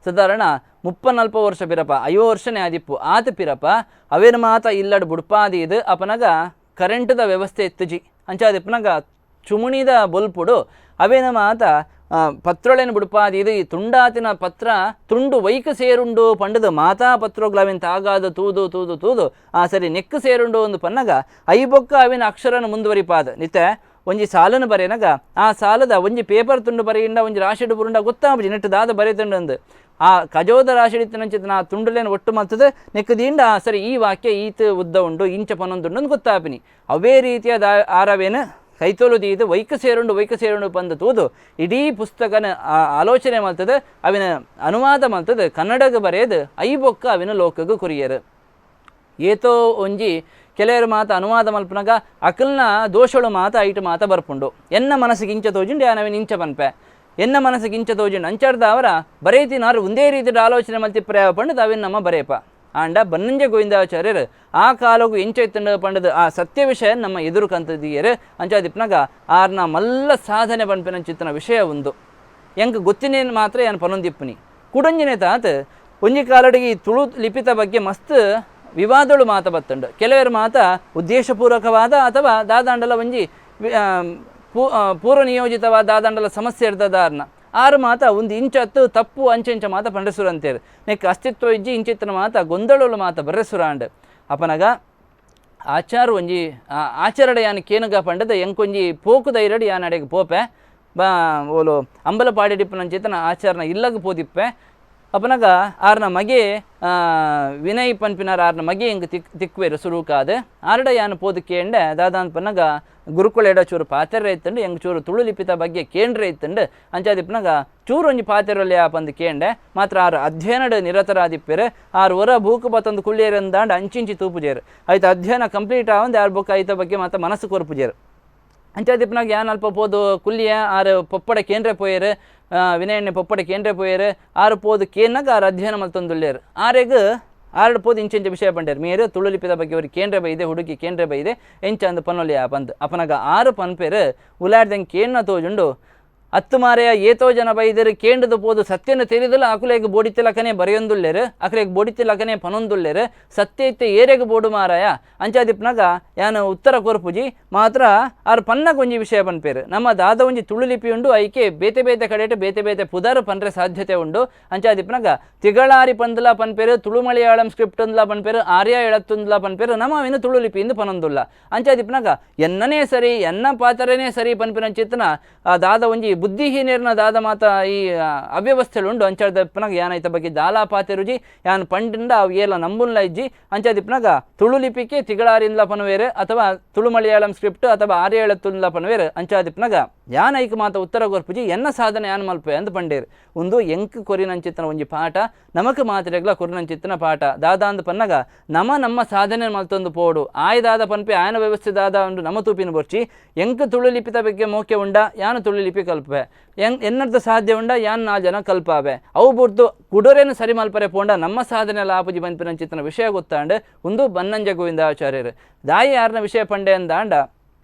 ಸಾಧಾರಣ 30-40 ವರ್ಷ ಪಿರಪ 50 ವರ್ಷನೇ ಆದಿಪ್ಪು ಆತ ಪಿರಪ ಅವೇನು ಮಾತ ಇಲ್ಲಡ್ ಬುಡ್ಪಾದಿ ಇದು ಅಪನಗ ಕರೆಂಟ್ದ ವ್ಯವಸ್ಥೆ ಎತ್ತುಜಿ ಅಂಚಾದಿಪ್ಪನಾಗ ಚುಮುಣಿದ ಬೊಲ್ಪುಡು ಅವೇನ ಮಾತ ಪತ್ರೊಳೆನ ಬುಡ್ಪಾದಿ ಇದು ಈ ತುಂಡಾತಿನ ಪತ್ರ ತುಂಡು ವೈಕ ಸೇರುಂಡು ಪಂಡದು ಮಾತಾ ಪತ್ರಗಳು ಅವೇನು ತಾಗಾದ ತೂದು ತೂದು ತೂದು ಸರಿ ನೆಕ್ಕು ಸೇರುಂಡು ಒಂದು ಪನ್ನಗ ಐಬೊಕ್ಕ ಅವೇನ ಅಕ್ಷರನ ಮುಂದುವರಿಪಾದ ನಿತ್ತೆ ಒಂಜಿ ಸಾಲನ್ನು ಬರೆಯನಗ ಆ ಸಾಲದ ಒಂಜಿ ಪೇಪರ್ ತುಂಡು ಬರೆಯಿಂದ ಒಂಜಿ ರಾಶಿಡು ಬುರುಂಡ ಗೊತ್ತಾಗ್ಬಿಡಿ ನೆಟ್ಟು ದಾದ ಬರೆತುಂಡು ಅಂದು ಆ ಕಜೋದ ರಾಶಿಡಿತ್ತಿನಂಚಿತ ನಾ ತುಂಡುಲೇನು ಒಟ್ಟು ಮತ್ತದ ನೆಕ್ಕದಿಂದ ಸರಿ ಈ ವಾಕ್ಯ ಈತ ಉದ್ದ ಉಂಡು ಇಂಚ ಪನೊಂದುಂಡು ಅಂತ ಗೊತ್ತಾಪಿನಿ ಅವೇ ರೀತಿಯಾದ ಆರವೇನು ಕೈತೋಲುದು ಇದು ವೈಕ ಸೇರುಂಡು ಪಂದು ತೂದು ಇಡೀ ಪುಸ್ತಕನ ಆಲೋಚನೆ ಮಾಡ್ತದೆ ಅವಿನ ಅನುವಾದ ಮಾಡ್ತದೆ ಕನ್ನಡಗೆ ಬರೆಯದು ಐಬೊಕ್ಕ ಅವಿನ ಲೋಕಗೂ ಕುರಿಯರು ಏತೋ ಒಂಜಿ ಕೆಲವರು ಮಾತ ಅನುವಾದ ಮಲ್ಪನಾಗ ಅಕಲ್ನ ದೋಷಗಳು ಮಾತ ಐಟು ಮಾತ ಬರ್ಪುಂಡು ಎನ್ನ ಮನಸ್ಸಿಗೆ ಇಂಚ ತೋಜುಂಡು ಯಾನವಿನ ಇಂಚ ಪನ್ಪೆ ಎನ್ನ ಮನಸ್ಸಿಗೆ ಇಂಚ ತೋಜುಂಡು ಅಂಚಾರ್ದ ಅವರ ಬರೆಯತಿನಾರು ಒಂದೇ ರೀತಿಯ ಆಲೋಚನೆ ಮಲ್ತಿ ಪ್ರಯಾವ ಪಂಡದು ಅವಿನ ನಮ್ಮ ಬರೆಯಪ ಆಂಡ ಬನ್ನಂಜ ಗೋವಿಂದಾಚಾರ್ಯರು ಆ ಕಾಲಗೂ ಎಂಚ ಇತ್ತಂಡ ಪಂಡದು ಆ ಸತ್ಯ ವಿಷಯ ನಮ್ಮ ಎದುರು ಕಂತದಿಯರು ಅಂಚಾದಿಪ್ಪನಾಗ ಆರ್ನ ಮಲ್ಲ ಸಾಧನೆ ಪನ್ಪಿನ ಚಿತ್ತನ ವಿಷಯ ಒಂದು ಎಂಕ ಗೊತ್ತಿನೇನು ಮಾತ್ರ ಏನು ಪನೊಂದಿಪ್ಪನಿ ಕುಡಂಜಿನೇ ತಾತ ಒಂಜಿ ಕಾಲಡಿಗೆ ಈ ತುಳು ಲಿಪಿತ ಬಗ್ಗೆ ಮಸ್ತ್ ವಿವಾದಗಳು ಮಾತ ಬತ್ತಂಡು ಕೆಲವರು ಮಾತ ಉದ್ದೇಶಪೂರ್ವಕವಾದ ಅಥವಾ ದಾದಾಂಡಲ ಒಂಜಿ ಪೂರ್ವ ನಿಯೋಜಿತವಾದ ದಾದಾಂಡಲ ಸಮಸ್ಯೆ ಇರ್ತದಾರ್ನ ಆರು ಮಾತ ಒಂದು ಇಂಚತ್ತು ತಪ್ಪು ಅಂಚೆಂಚ ಮಾತ ಪಂಡಸುರ ಅಂತೇರು ನೆಕ್ ಅಸ್ತಿತ್ವ ಇಜ್ಜಿ ಇಂಚಿತ್ತನ ಮಾತ ಗೊಂದಳಲು ಮಾತ ಬರ್ರೆಸುರ ಅಂಡ್ ಅಪನಗ ಆಚಾರ ಒಂಜಿ ಆಚರಡ ಯಾನು ಕೇನುಗ ಪಂಡದ ಎಂಕೊಂಜಿ ಪೋಕು ದೈರಡಿ ಯಾನ್ ಅಡೆಗೆ ಪೋಪೆ ಓಲು ಅಂಬಲ ಪಾಡಿಡಿಪ್ಪನಂಚೇತನ ಆಚಾರನ ಇಲ್ಲಗ ಪೋದಿಪ್ಪೆ ಅಪನಗ ಆರ್ನ ಮಗೆ ವಿನಯ್ ಪನ್ಪಿನಾರ ಆರ್ನ ಮಗೆ ಹಿಂಗೆ ತಿಕ್ವೇರು ಸುರುಕಾದ ಆರಡ ಯಾನು ಪೋದು ಕೇಂಡೆ ದಾದಾನ್ ಪನ್ನಗ ಗುರುಕುಳ ಚೂರು ಪಾತೆರ ಇತ್ತಂಡು ಹೆಂಗೆ ಚೂರು ತುಳು ಲಿಪಿತ ಬಗ್ಗೆ ಕೇಂದ್ರ ಇತ್ತಂಡು ಅಂಚಾದಿಪ್ಪನಾಗ ಚೂರು ಒಂಜಿ ಪಾತೆರಲ್ಲಿ ಆ ಪಂದು ಕೇಂಡೆ ಮಾತ್ರ ಆರು ಅಧ್ಯಯನದ ನಿರತರಾದಿಪ್ಪೇರು ಆರು ಹೊರ ಭೂಕು ಬತ್ತೊಂದು ಕುಳ್ಳಿಯರಂದಾಂಡು ಅಂಚಿಂಚಿ ತೂಪುಜೇರು ಆಯ್ತು ಅಧ್ಯಯನ ಕಂಪ್ಲೀಟ್ ಆವಂದು ಯಾರು ಬೊಕ್ಕ ಐತ ಬಗ್ಗೆ ಮಾತ್ರ ಮನಸ್ಸು ಕೊರ್ಪುಜೇರು ಅಂಚಾದಿಪ್ಪನಾಗ ಯಾನ್ ಅಲ್ಪ ಪೋದು ಕುಲ್ಲಿಯ ಆರು ಪೊಪ್ಪಡ ಕೇಂದ್ರ ಪೋಯರು ವಿನಯಣ್ಣೆ ಪೊಪ್ಪಡ ಕೇಂದ್ರ ಪೋಯರು ಆರು ಪೋದು ಕೇನಾಗ ಆರು ಅಧ್ಯಯನ ಮಲ್ತೊಂದುಳ್ಳೇರು ಆರೆಗ್ ಆರಡು ಪೋದು ಇಂಚೆಂಚ ವಿಷಯ ಪಂಡೇರು ಮೇರು ತುಳು ಲಿಪಿದ ಬಗ್ಗೆ ಅವ್ರಿಗೆ ಕೇಂದ್ರ ಬೈದೆ ಹುಡುಗಿ ಕೇಂದ್ರ ಬೈದೆ ಎಂಚ ಅಂದು ಪನ್ನೊಲಿ ಆ ಪಂದ್ ಅಪನಗ ಆರು ಪನ್ಪೇರು ಉಲಾಡ್ದಂಗೆ ಕೇನ್ನ ತೋಜುಂಡು ಹತ್ತು ಮಾರೆಯ ಏತೋ ಜನ ಬೈದರು ಕೇಂದ್ರದ ಪೋದು ಸತ್ಯನ ತಿಳಿದಲ್ಲ ಅಕುಲೆಗೆ ಬೋಡಿತಿಲಕನೆ ಬರೆಯೊಂದುಳ್ಳೇರು ಅಕಲೆಗೆ ಬೋಡಿತಿಲಕನೆ ಪನೊಂದುಳ್ಳೇರು ಸತ್ಯ ಇತ್ತೆ ಏರೆಗೆ ಬೋಡು ಮಾರಾಯ ಅಂಚಾದಿಪ್ಪನಾಗ ಯಾನು ಉತ್ತರ ಕೊರ್ಪುಜಿ ಮಾತ್ರ ಆರು ಪನ್ನಗ ಒಂಜಿ ವಿಷಯ ಪನ್ಪೇರು ನಮ್ಮ ದಾದ ಒಂಜಿ ತುಳು ಲಿಪಿ ಉಂಡು ಐಕೆ ಬೇತೆ ಬೇತೆ ಕಡೆಟು ಬೇತೆ ಬೇತೆ ಪುದರ್ ಪನ್ರೆ ಸಾಧ್ಯತೆ ಉಂಡು ಅಂಚಾದಿಪ್ಪನಾಗ ತಿಗಳಾರಿ ಪಂದಲ ಪನ್ಪೇರು ತುಳು ಮಲಯಾಳಂ ಸ್ಕ್ರಿಪ್ಟ್ ಒಂದ್ಲ ಪನ್ಪೇರು ಆರ್ಯ ಎಳತ್ತೊಂದ್ಲ ಪನ್ಪೇರು ನಮ್ಮ ಅವಿನ ತುಳು ಲಿಪಿಯಿಂದ ಪನೊಂದುಲ್ಲ ಅಂಚಾದಿಪ್ಪನಾಗ ಎನ್ನನೇ ಸರಿ ಎನ್ನ ಪಾತ್ರನೇ ಸರಿ ಪನ್ಪಿನ ಚಿತ್ತನ ದಾದ ಒಂಜಿ ಬುದ್ಧಿಹೀನರ್ನ ದಾದ ಮಾತ ಈ ಅವ್ಯವಸ್ಥೆಲು ಉಂಡು ಅಂಚಾದಿಪ್ಪನಾಗ ಯಾನೈತ ಬಗ್ಗೆ ದಾಲಾ ಪಾತೆ ರುಜಿ ಯಾನ್ ಪಂಡಿಂದ ಅವು ಏಲ ನಂಬುನ್ಲ ಇಜ್ಜಿ ಅಂಚಾದಿಪ್ಪನಾಗ ತುಳು ಲಿಪಿಕೆ ತಿಗಳಾರಿಂದ್ಲ ಪನವೇರು ಅಥವಾ ತುಳು ಮಲಯಾಳಂ ಸ್ಕ್ರಿಪ್ಟ್ ಅಥವಾ ಆರ್ಯ ಎಳತ್ತೊಂದ್ಲ ಪನವೇರು ಅಂಚಾದಿಪ್ಪನಾಗ ಯಾನ್ ಐಕ ಮಾತ ಉತ್ತರ ಗೊರ್ಪುಜಿ ಎನ್ನ ಸಾಧನೆ ಯಾನ್ ಮಲ್ಪೆ ಅಂದು ಪಂಡೇರು ಒಂದು ಎಂಕ್ ಕೊರಿನಂಚಿತ್ತನ ಒಂಜಿ ಪಾಠ ನಮಕ್ ಮಾತ್ರೆಗ್ಲ ಕೊರಿನಂಚಿತ್ತನ ಪಾಠ ದಾದಾಂದು ಪನ್ನಗ ನಮ್ಮ ಸಾಧನೆ ಮಲ್ತೊಂದು ಪೋಡು ಆಯ್ದಾದ ಪನ್ಪೆ ಆಯನ ವ್ಯವಸ್ಥೆ ದಾದ ಉಂಡು ನಮ್ಮ ತೂಪಿನ ಬರ್ಚಿ ಎಂಕ್ ತುಳು ಲಿಪಿತ ಬಗ್ಗೆ ಮೋಕೆ ಉಂಡ ಯಾನು ತುಳು ಲಿಪಿ ಕಲ್ಪೆ ಎನ್ನರ್ದು ಸಾಧ್ಯ ಉಂಡ ಯಾನ್ 4 ಜನ ಕಲ್ಪಾವೆ ಅವು ಬುರ್ದು ಕುಡೋರೇನು ಸರಿ ಮಲ್ಪರೆ ಪೋಂಡ ನಮ್ಮ ಸಾಧನೆ ಲಾಪುಜಿ ಪನ್ಪಿನಂಚಿತ್ತನ ವಿಷಯ ಗೊತ್ತಾಂಡು ಒಂದು ಬನ್ನಂಜ ಗೋವಿಂದಾಚಾರ್ಯರು ದಾಯಿ ಯಾರನ ವಿಷಯ ಪಂಡೆ ಅಂದಾಂಡ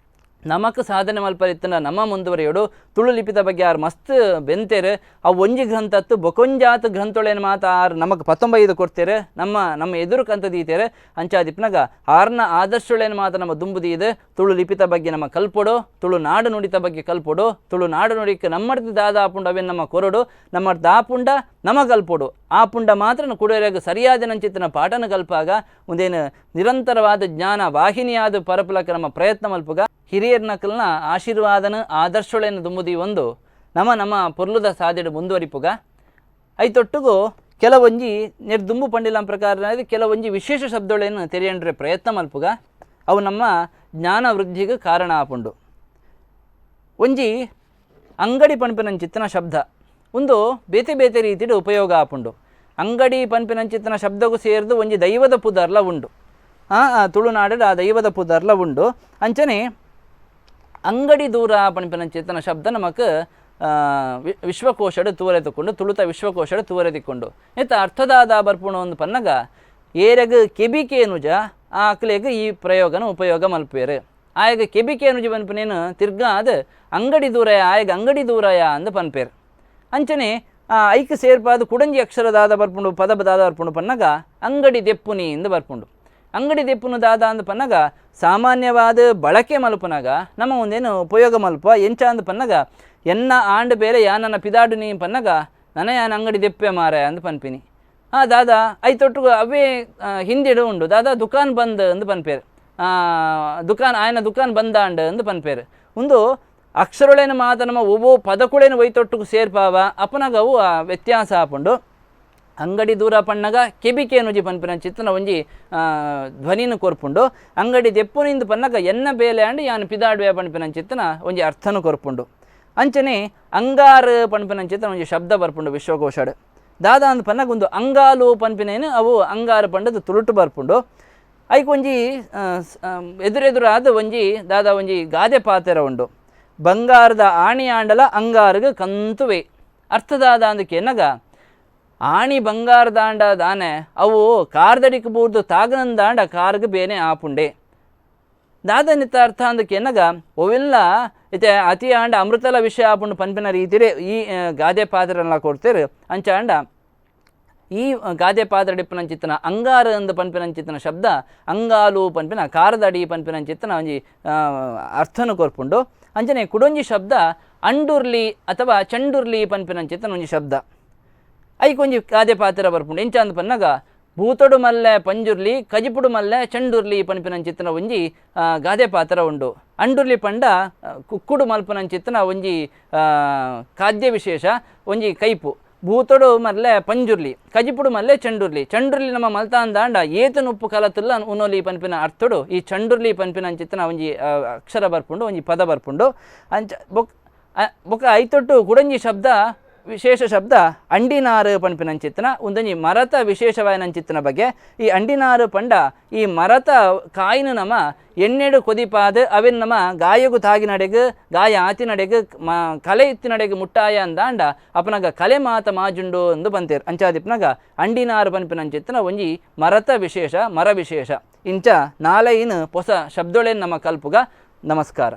ನಮಕ್ ಸಾಧನೆ ಮಲ್ಪರಿತ್ತನ ನಮ್ಮ ಮುಂದುವರಿಯೋಡು ತುಳು ಲಿಪಿದ ಬಗ್ಗೆ ಆರು ಮಸ್ತ್ ಬೆಂತೇರು ಆ ಒಂಜಿ ಗ್ರಂಥತ್ತು ಬೊಕೊಂಜಾತ್ ಗ್ರಂಥೊಳೇನು ಮಾತು ಆರು ನಮಗೆ 19 ಕೊಡ್ತೇರೆ ನಮ್ಮ ಎದುರು ಕಂತ ದೀತೇರೆ ಅಂಚಾದಿಪ್ನಾಗ ಆರ್ನ ಆದರ್ಶಗಳೇನು ಮಾತು ನಮ್ಮ ದುಂಬುದೀದು ತುಳು ಲಿಪಿತ ಬಗ್ಗೆ ನಮ್ಮ ಕಲ್ಪೊಡು ತುಳು ನಾಡು ನುಡಿತ ಬಗ್ಗೆ ಕಲ್ಪೊಡು ತುಳು ನಾಡು ನುಡಿಕ್ಕೆ ನಮ್ಮಡ್ದು ದಾದ ಆಪುಂಡ ಅವೇನು ನಮ್ಮ ಕೊರಡು ನಮ್ಮ ದಾಪುಂಡ ನಮ್ಮ ಕಲ್ಪೊಡು ಆ ಪುಂಡ ಮಾತ್ರ ಕುಡಿಯೋರಾಗ ಸರಿಯಾದ ನಂಚಿತ್ತಿನ ಪಾಠನ ಕಲ್ಪಾಗ ಒಂದೇನು ನಿರಂತರವಾದ ಜ್ಞಾನ ವಾಹಿನಿಯಾದ ಪರಪಲಕ ನಮ್ಮ ಪ್ರಯತ್ನ ಮಲ್ಪುಗ ಹಿರಿಯರ ನಕಲ್ನ ಆಶೀರ್ವಾದನ ಆದರ್ಶಗಳೇನು ದುಂಬುದಿ ಒಂದು ನಮ್ಮ ಪೊರ್ಲುದ ಸಾಧ್ಯಡು ಮುಂದುವರಿಪುಗ ಐತೊಟ್ಟಿಗೂ ಕೆಲವೊಂಜಿ ದುಂಬು ಪಂಡಿಲ ಪ್ರಕಾರ ಕೆಲವೊಂಜಿ ವಿಶೇಷ ಶಬ್ದಗಳೇನು ತೆರೆಯಂಡ್ರೆ ಪ್ರಯತ್ನ ಮಲ್ಪುಗ ಅವು ನಮ್ಮ ಜ್ಞಾನ ವೃದ್ಧಿಗೆ ಕಾರಣ ಆಪುಂಡು. ಒಂಜಿ ಅಂಗಡಿ ಪಂಪಿನಂಚಿತ್ತಿನ ಶಬ್ದ ಒಂದು ಬೇತೆ ಬೇತೆ ರೀತಿಯ ಉಪಯೋಗ ಆಪುಂಡು. ಅಂಗಡಿ ಪಂಪಿನಂಚಿತ್ತಿನ ಶಬ್ದಗೂ ಸೇರಿದು ಒಂಜಿ ದೈವದ ಪುದರ್ಲ ಉಂಡು. ತುಳುನಾಡದ ಆ ದೈವದ ಪುದರ್ಲ ಉಂಡು. ಅಂಚನೆ ಅಂಗಡಿ ದೂರ ಪಂಪಿನಂಚಿತ್ತಿನ ಶಬ್ದ ನಮಕ್ ವಿಶ್ವಕೋಶಡ್ ತೂರೆತುಕೊಂಡು ತುಳುತ ವಿಶ್ವಕೋಶಡ್ ತೂರೆತಿಕ್ಕೊಂಡು ಎತ್ತ ಅರ್ಥದಾದ ಬರ್ಪುಣ ಒಂದು ಪನ್ನಗ ಏರಗ ಕೆಬಿಕೇನುಜ ಆ ಅಕ್ಲೆಗ್ ಈ ಪ್ರಯೋಗನ ಉಪಯೋಗ ಮಲ್ಪೇರು. ಆಯಗ ಕೆಬಿಕೇನುಜ ಪನ್ಪನೇನು ತಿರ್ಗಾ ಅದು ಅಂಗಡಿ ದೂರಯ ಆಯಗ ಅಂಗಡಿ ದೂರಯ ಅಂದ ಪನ್ಪೇರು. ಅಂಚನೆ ಐಕ್ ಸೇರ್ಪಾದು ಕುಡಂಜಿ ಅಕ್ಷರದಾದ ಬರ್ಪುಂಡು ಪದಬದಾದ ಬರ್ಪುಂಡು ಪನ್ನಗ ಅಂಗಡಿ ದೆಪ್ಪುನಿ ಇಂದ ಬರ್ಪುಂಡು. ಅಂಗಡಿ ದೆಪ್ಪುನು ದಾದ ಅಂದ ಪನ್ನಗ ಸಾಮಾನ್ಯವಾದ ಬಳಕೆ ಮಲ್ಪನಾಗ ನಮ್ಮ ಒಂದೇನು ಉಪಯೋಗ ಮಲ್ಪ ಎಂಚ ಅಂದ ಪನ್ನಗ ಎನ್ನ ಆಂಡ್ ಬೇರೆ ಯಾನನ್ನ ಪಿದಾಡು ನೀ ಪನ್ನಗ ನನ್ನ ಯಾನ ಅಂಗಡಿ ದೆಪ್ಪೆ ಮಾರ ಅಂದ ಪನ್ಪಿನಿ. ದಾದಾ ಐತೊಟ್ಟು ಅವೇ ಹಿಂದಿಡು ಉಂಡು ದಾದಾ ದುಕಾನ್ ಬಂದ್ ಅಂದು ಪನ್ಪೇರು. ಆಯನ ದುಕಾನ್ ಬಂದಾಂಡ್ ಅಂದು ಪನ್ಪೇರು. ಒಂದು ಅಕ್ಷರಗಳೇನು ಮಾತ ನಮ್ಮ ಒவ்வೊ ಪದಕುಳೇನು ಒಯ್ತೊಟ್ಟಿಗೂ ಸೇರ್ಪಾವ ಅಪ್ಪನಾಗ ಅವು ವ್ಯತ್ಯಾಸ ಆಪುಂಡು. ಅಂಗಡಿ ದೂರ ಪಣ್ಣಗ ಕೆಬಿಕೇನುಜಿ ಪನ್ಪಿನ ಚಿತ್ತನ ಒಂಜಿ ಧ್ವನಿನ ಕೊರ್ಪುಂಡು. ಅಂಗಡಿ ದೆಪ್ಪುನಿಂದ ಪನ್ನಗ ಎನ್ನ ಬೇಲೆ ಅಂಡ್ ಯಾನು ಪಿದಾಡುವೆ ಪನ್ಪಿನ ಚಿತ್ತನ ಒಂಜಿ ಅರ್ಥನ ಕೊರ್ಪುಂಡು. ಅಂಚನೆ ಅಂಗಾರು ಪನ್ಪಿನ ಚಿತ್ತನ ಒಂಜಿ ಶಬ್ದ ಬರ್ಪುಂಡು ವಿಶ್ವಕೋಶಡ್ ದಾದ ಅಂದ ಪನ್ನಗ ಒಂದು ಅಂಗಾಲು ಪನ್ಪಿನೇನು ಅವು ಅಂಗಾರು ಪಂಡದು ತುಳುಟು ಬರ್ಪುಂಡು. ಐಕ್ ಒಂಜಿ ಎದುರೆದುರಾದ ಒಂಜಿ ದಾದ ಒಂಜಿ ಗಾದೆ ಪಾತೆರ ಉಂಡು. ಬಂಗಾರದ ಆಣಿ ಆಂಡಲ ಅಂಗಾರಿಗೆ ಕಂತುವೆ ಅರ್ಥದಾದ ಅಂದಕ್ಕೆ ಎನ್ನಗ ಆಣಿ ಬಂಗಾರದಾಂಡ ದಾನೆ ಅವು ಕಾರ್ದಡಿಗೆ ಬೂರ್ದು ತಾಗನಂದಾಂಡ ಕಾರ್ಗೆ ಬೇನೆ ಆಪುಂಡೆ ದಾದ ನಿತ್ತ ಅರ್ಥ ಅಂದಕ್ಕೆ ಎನ್ನಗ ಅವೆಲ್ಲ ಇತ್ತೆ ಅತಿ ಆಂಡ ಅಮೃತಲ ವಿಷಯ ಆಪುಂಡು ಪನ್ಪಿನ ರೀತಿರೇ ಈ ಗಾದೆ ಪಾತ್ರನೆಲ್ಲ ಕೊಡ್ತೇರು. ಅಂಚ ಆಂಡ ಈ ಗಾದೆ ಪಾತ್ರ ಡಿಪ್ಪನಂಚಿತ್ತನ ಅಂಗಾರ ಅಂದ ಪನ್ಪಿನಂಚಿತ್ತನ ಶಬ್ದ ಅಂಗಾಲು ಪನ್ಪಿನ ಕಾರದಡಿ ಪನ್ಪಿನಂಚಿತ್ತನ ಒಂಜಿ ಅರ್ಥನು ಕೊರ್ಪುಂಡು. ಅಂಚನೆ ಕುಡೊಂಜಿ ಶಬ್ದ ಅಂಡುರ್ಲಿ ಅಥವಾ ಚಂಡುರ್ಲಿ ಪನ್ಪಿನಂಚಿತ್ತನ ಒಂಜಿ ಶಬ್ದ ಐಕೊಂಜಿ ಗಾದೆ ಪಾತ್ರ ಬರ್ಪುಂಡು. ಎಂಚ ಅಂದ ಪನ್ನಗ ಭೂತೊಡು ಮಲ್ಲೆ ಪಂಜುರ್ಲಿ ಕಜಿಪುಡು ಮಲ್ಲೆ ಚಂಡುರ್ಲಿ ಪನ್ಪಿನಂಚಿತ್ತನ ಒಂಜಿ ಗಾದೆ ಪಾತ್ರ ಉಂಡು. ಅಂಡುರ್ಲಿ ಪಂಡ ಕುಕ್ಕುಡು ಮಲ್ಪನಂಚಿತ್ತನ ಒಂಜಿ ಖಾದ್ಯ ವಿಶೇಷ ಒಂಜಿ ಕೈಪು. ಭೂತೊಡು ಮಲ್ಲೆ ಪಂಜುರ್ಲಿ ಕಜಿಪುಡು ಮಲ್ಲೆ ಚಂಡುರ್ಲಿ ಚಂಡುರ್ಲಿ ನಮ್ಮ ಮಲ್ತಾಂದಾಂಡ ಏತನು ಉಪ್ಪು ಕಲತುಲ್ಲ ಉನೋಲಿ ಪನ್ಪಿನ ಅರ್ಥಡು ಈ ಚಂಡುರ್ಲಿ ಪನ್ಪಿನ ಅಂಚಿತ್ತನ ಒಂಜಿ ಅಕ್ಷರ ಬರ್ಪುಂಡು ಒಂಜಿ ಪದ ಬರ್ಪುಂಡು. ಅಂಚ ಬೊಕ್ಕ ಐತೊಟ್ಟು ಕುಡಂಜಿ ಶಬ್ದ ವಿಶೇಷ ಶಬ್ದ ಅಂಡಿನಾರು ಪನ್ಪಿನಂಚಿತ್ತನ ಒಂದೊಂಜಿ ಮರತ ವಿಶೇಷವಾಯನಂಚಿತ್ತನ ಬಗ್ಗೆ ಈ ಅಂಡಿನಾರು ಪಂಡ ಈ ಮರತ ಕಾಯಿನ ನಮ್ಮ ಎಣ್ಣೆಡು ಕೊದಿಪಾದ ಅವೆನ್ ನಮ್ಮ ಗಾಯಗು ತಾಗಿ ನಡೆಗು ಗಾಯ ಆತಿ ನಡೆಗು ಕಲೆ ಇತ್ತಿ ನಡೆಗು ಮುಟ್ಟಾಯ ಅಂದಾಂಡ ಅಪನಗ ಕಲೆ ಮಾತ ಮಾಜುಂಡು ಎಂದು ಬಂತೇರು. ಅಂಚಾದಿಪ್ನಗ ಅಂಡಿನಾರು ಪನ್ಪಿನಂಚಿತ್ತನ ಒಂಜಿ ಮರತ ವಿಶೇಷ ಮರ ವಿಶೇಷ ಇಂಚ ನಾಳೆಯಿನ ಹೊಸ ಶಬ್ದಗಳೇನು ನಮ್ಮ ಕಲ್ಪುಗ. ನಮಸ್ಕಾರ.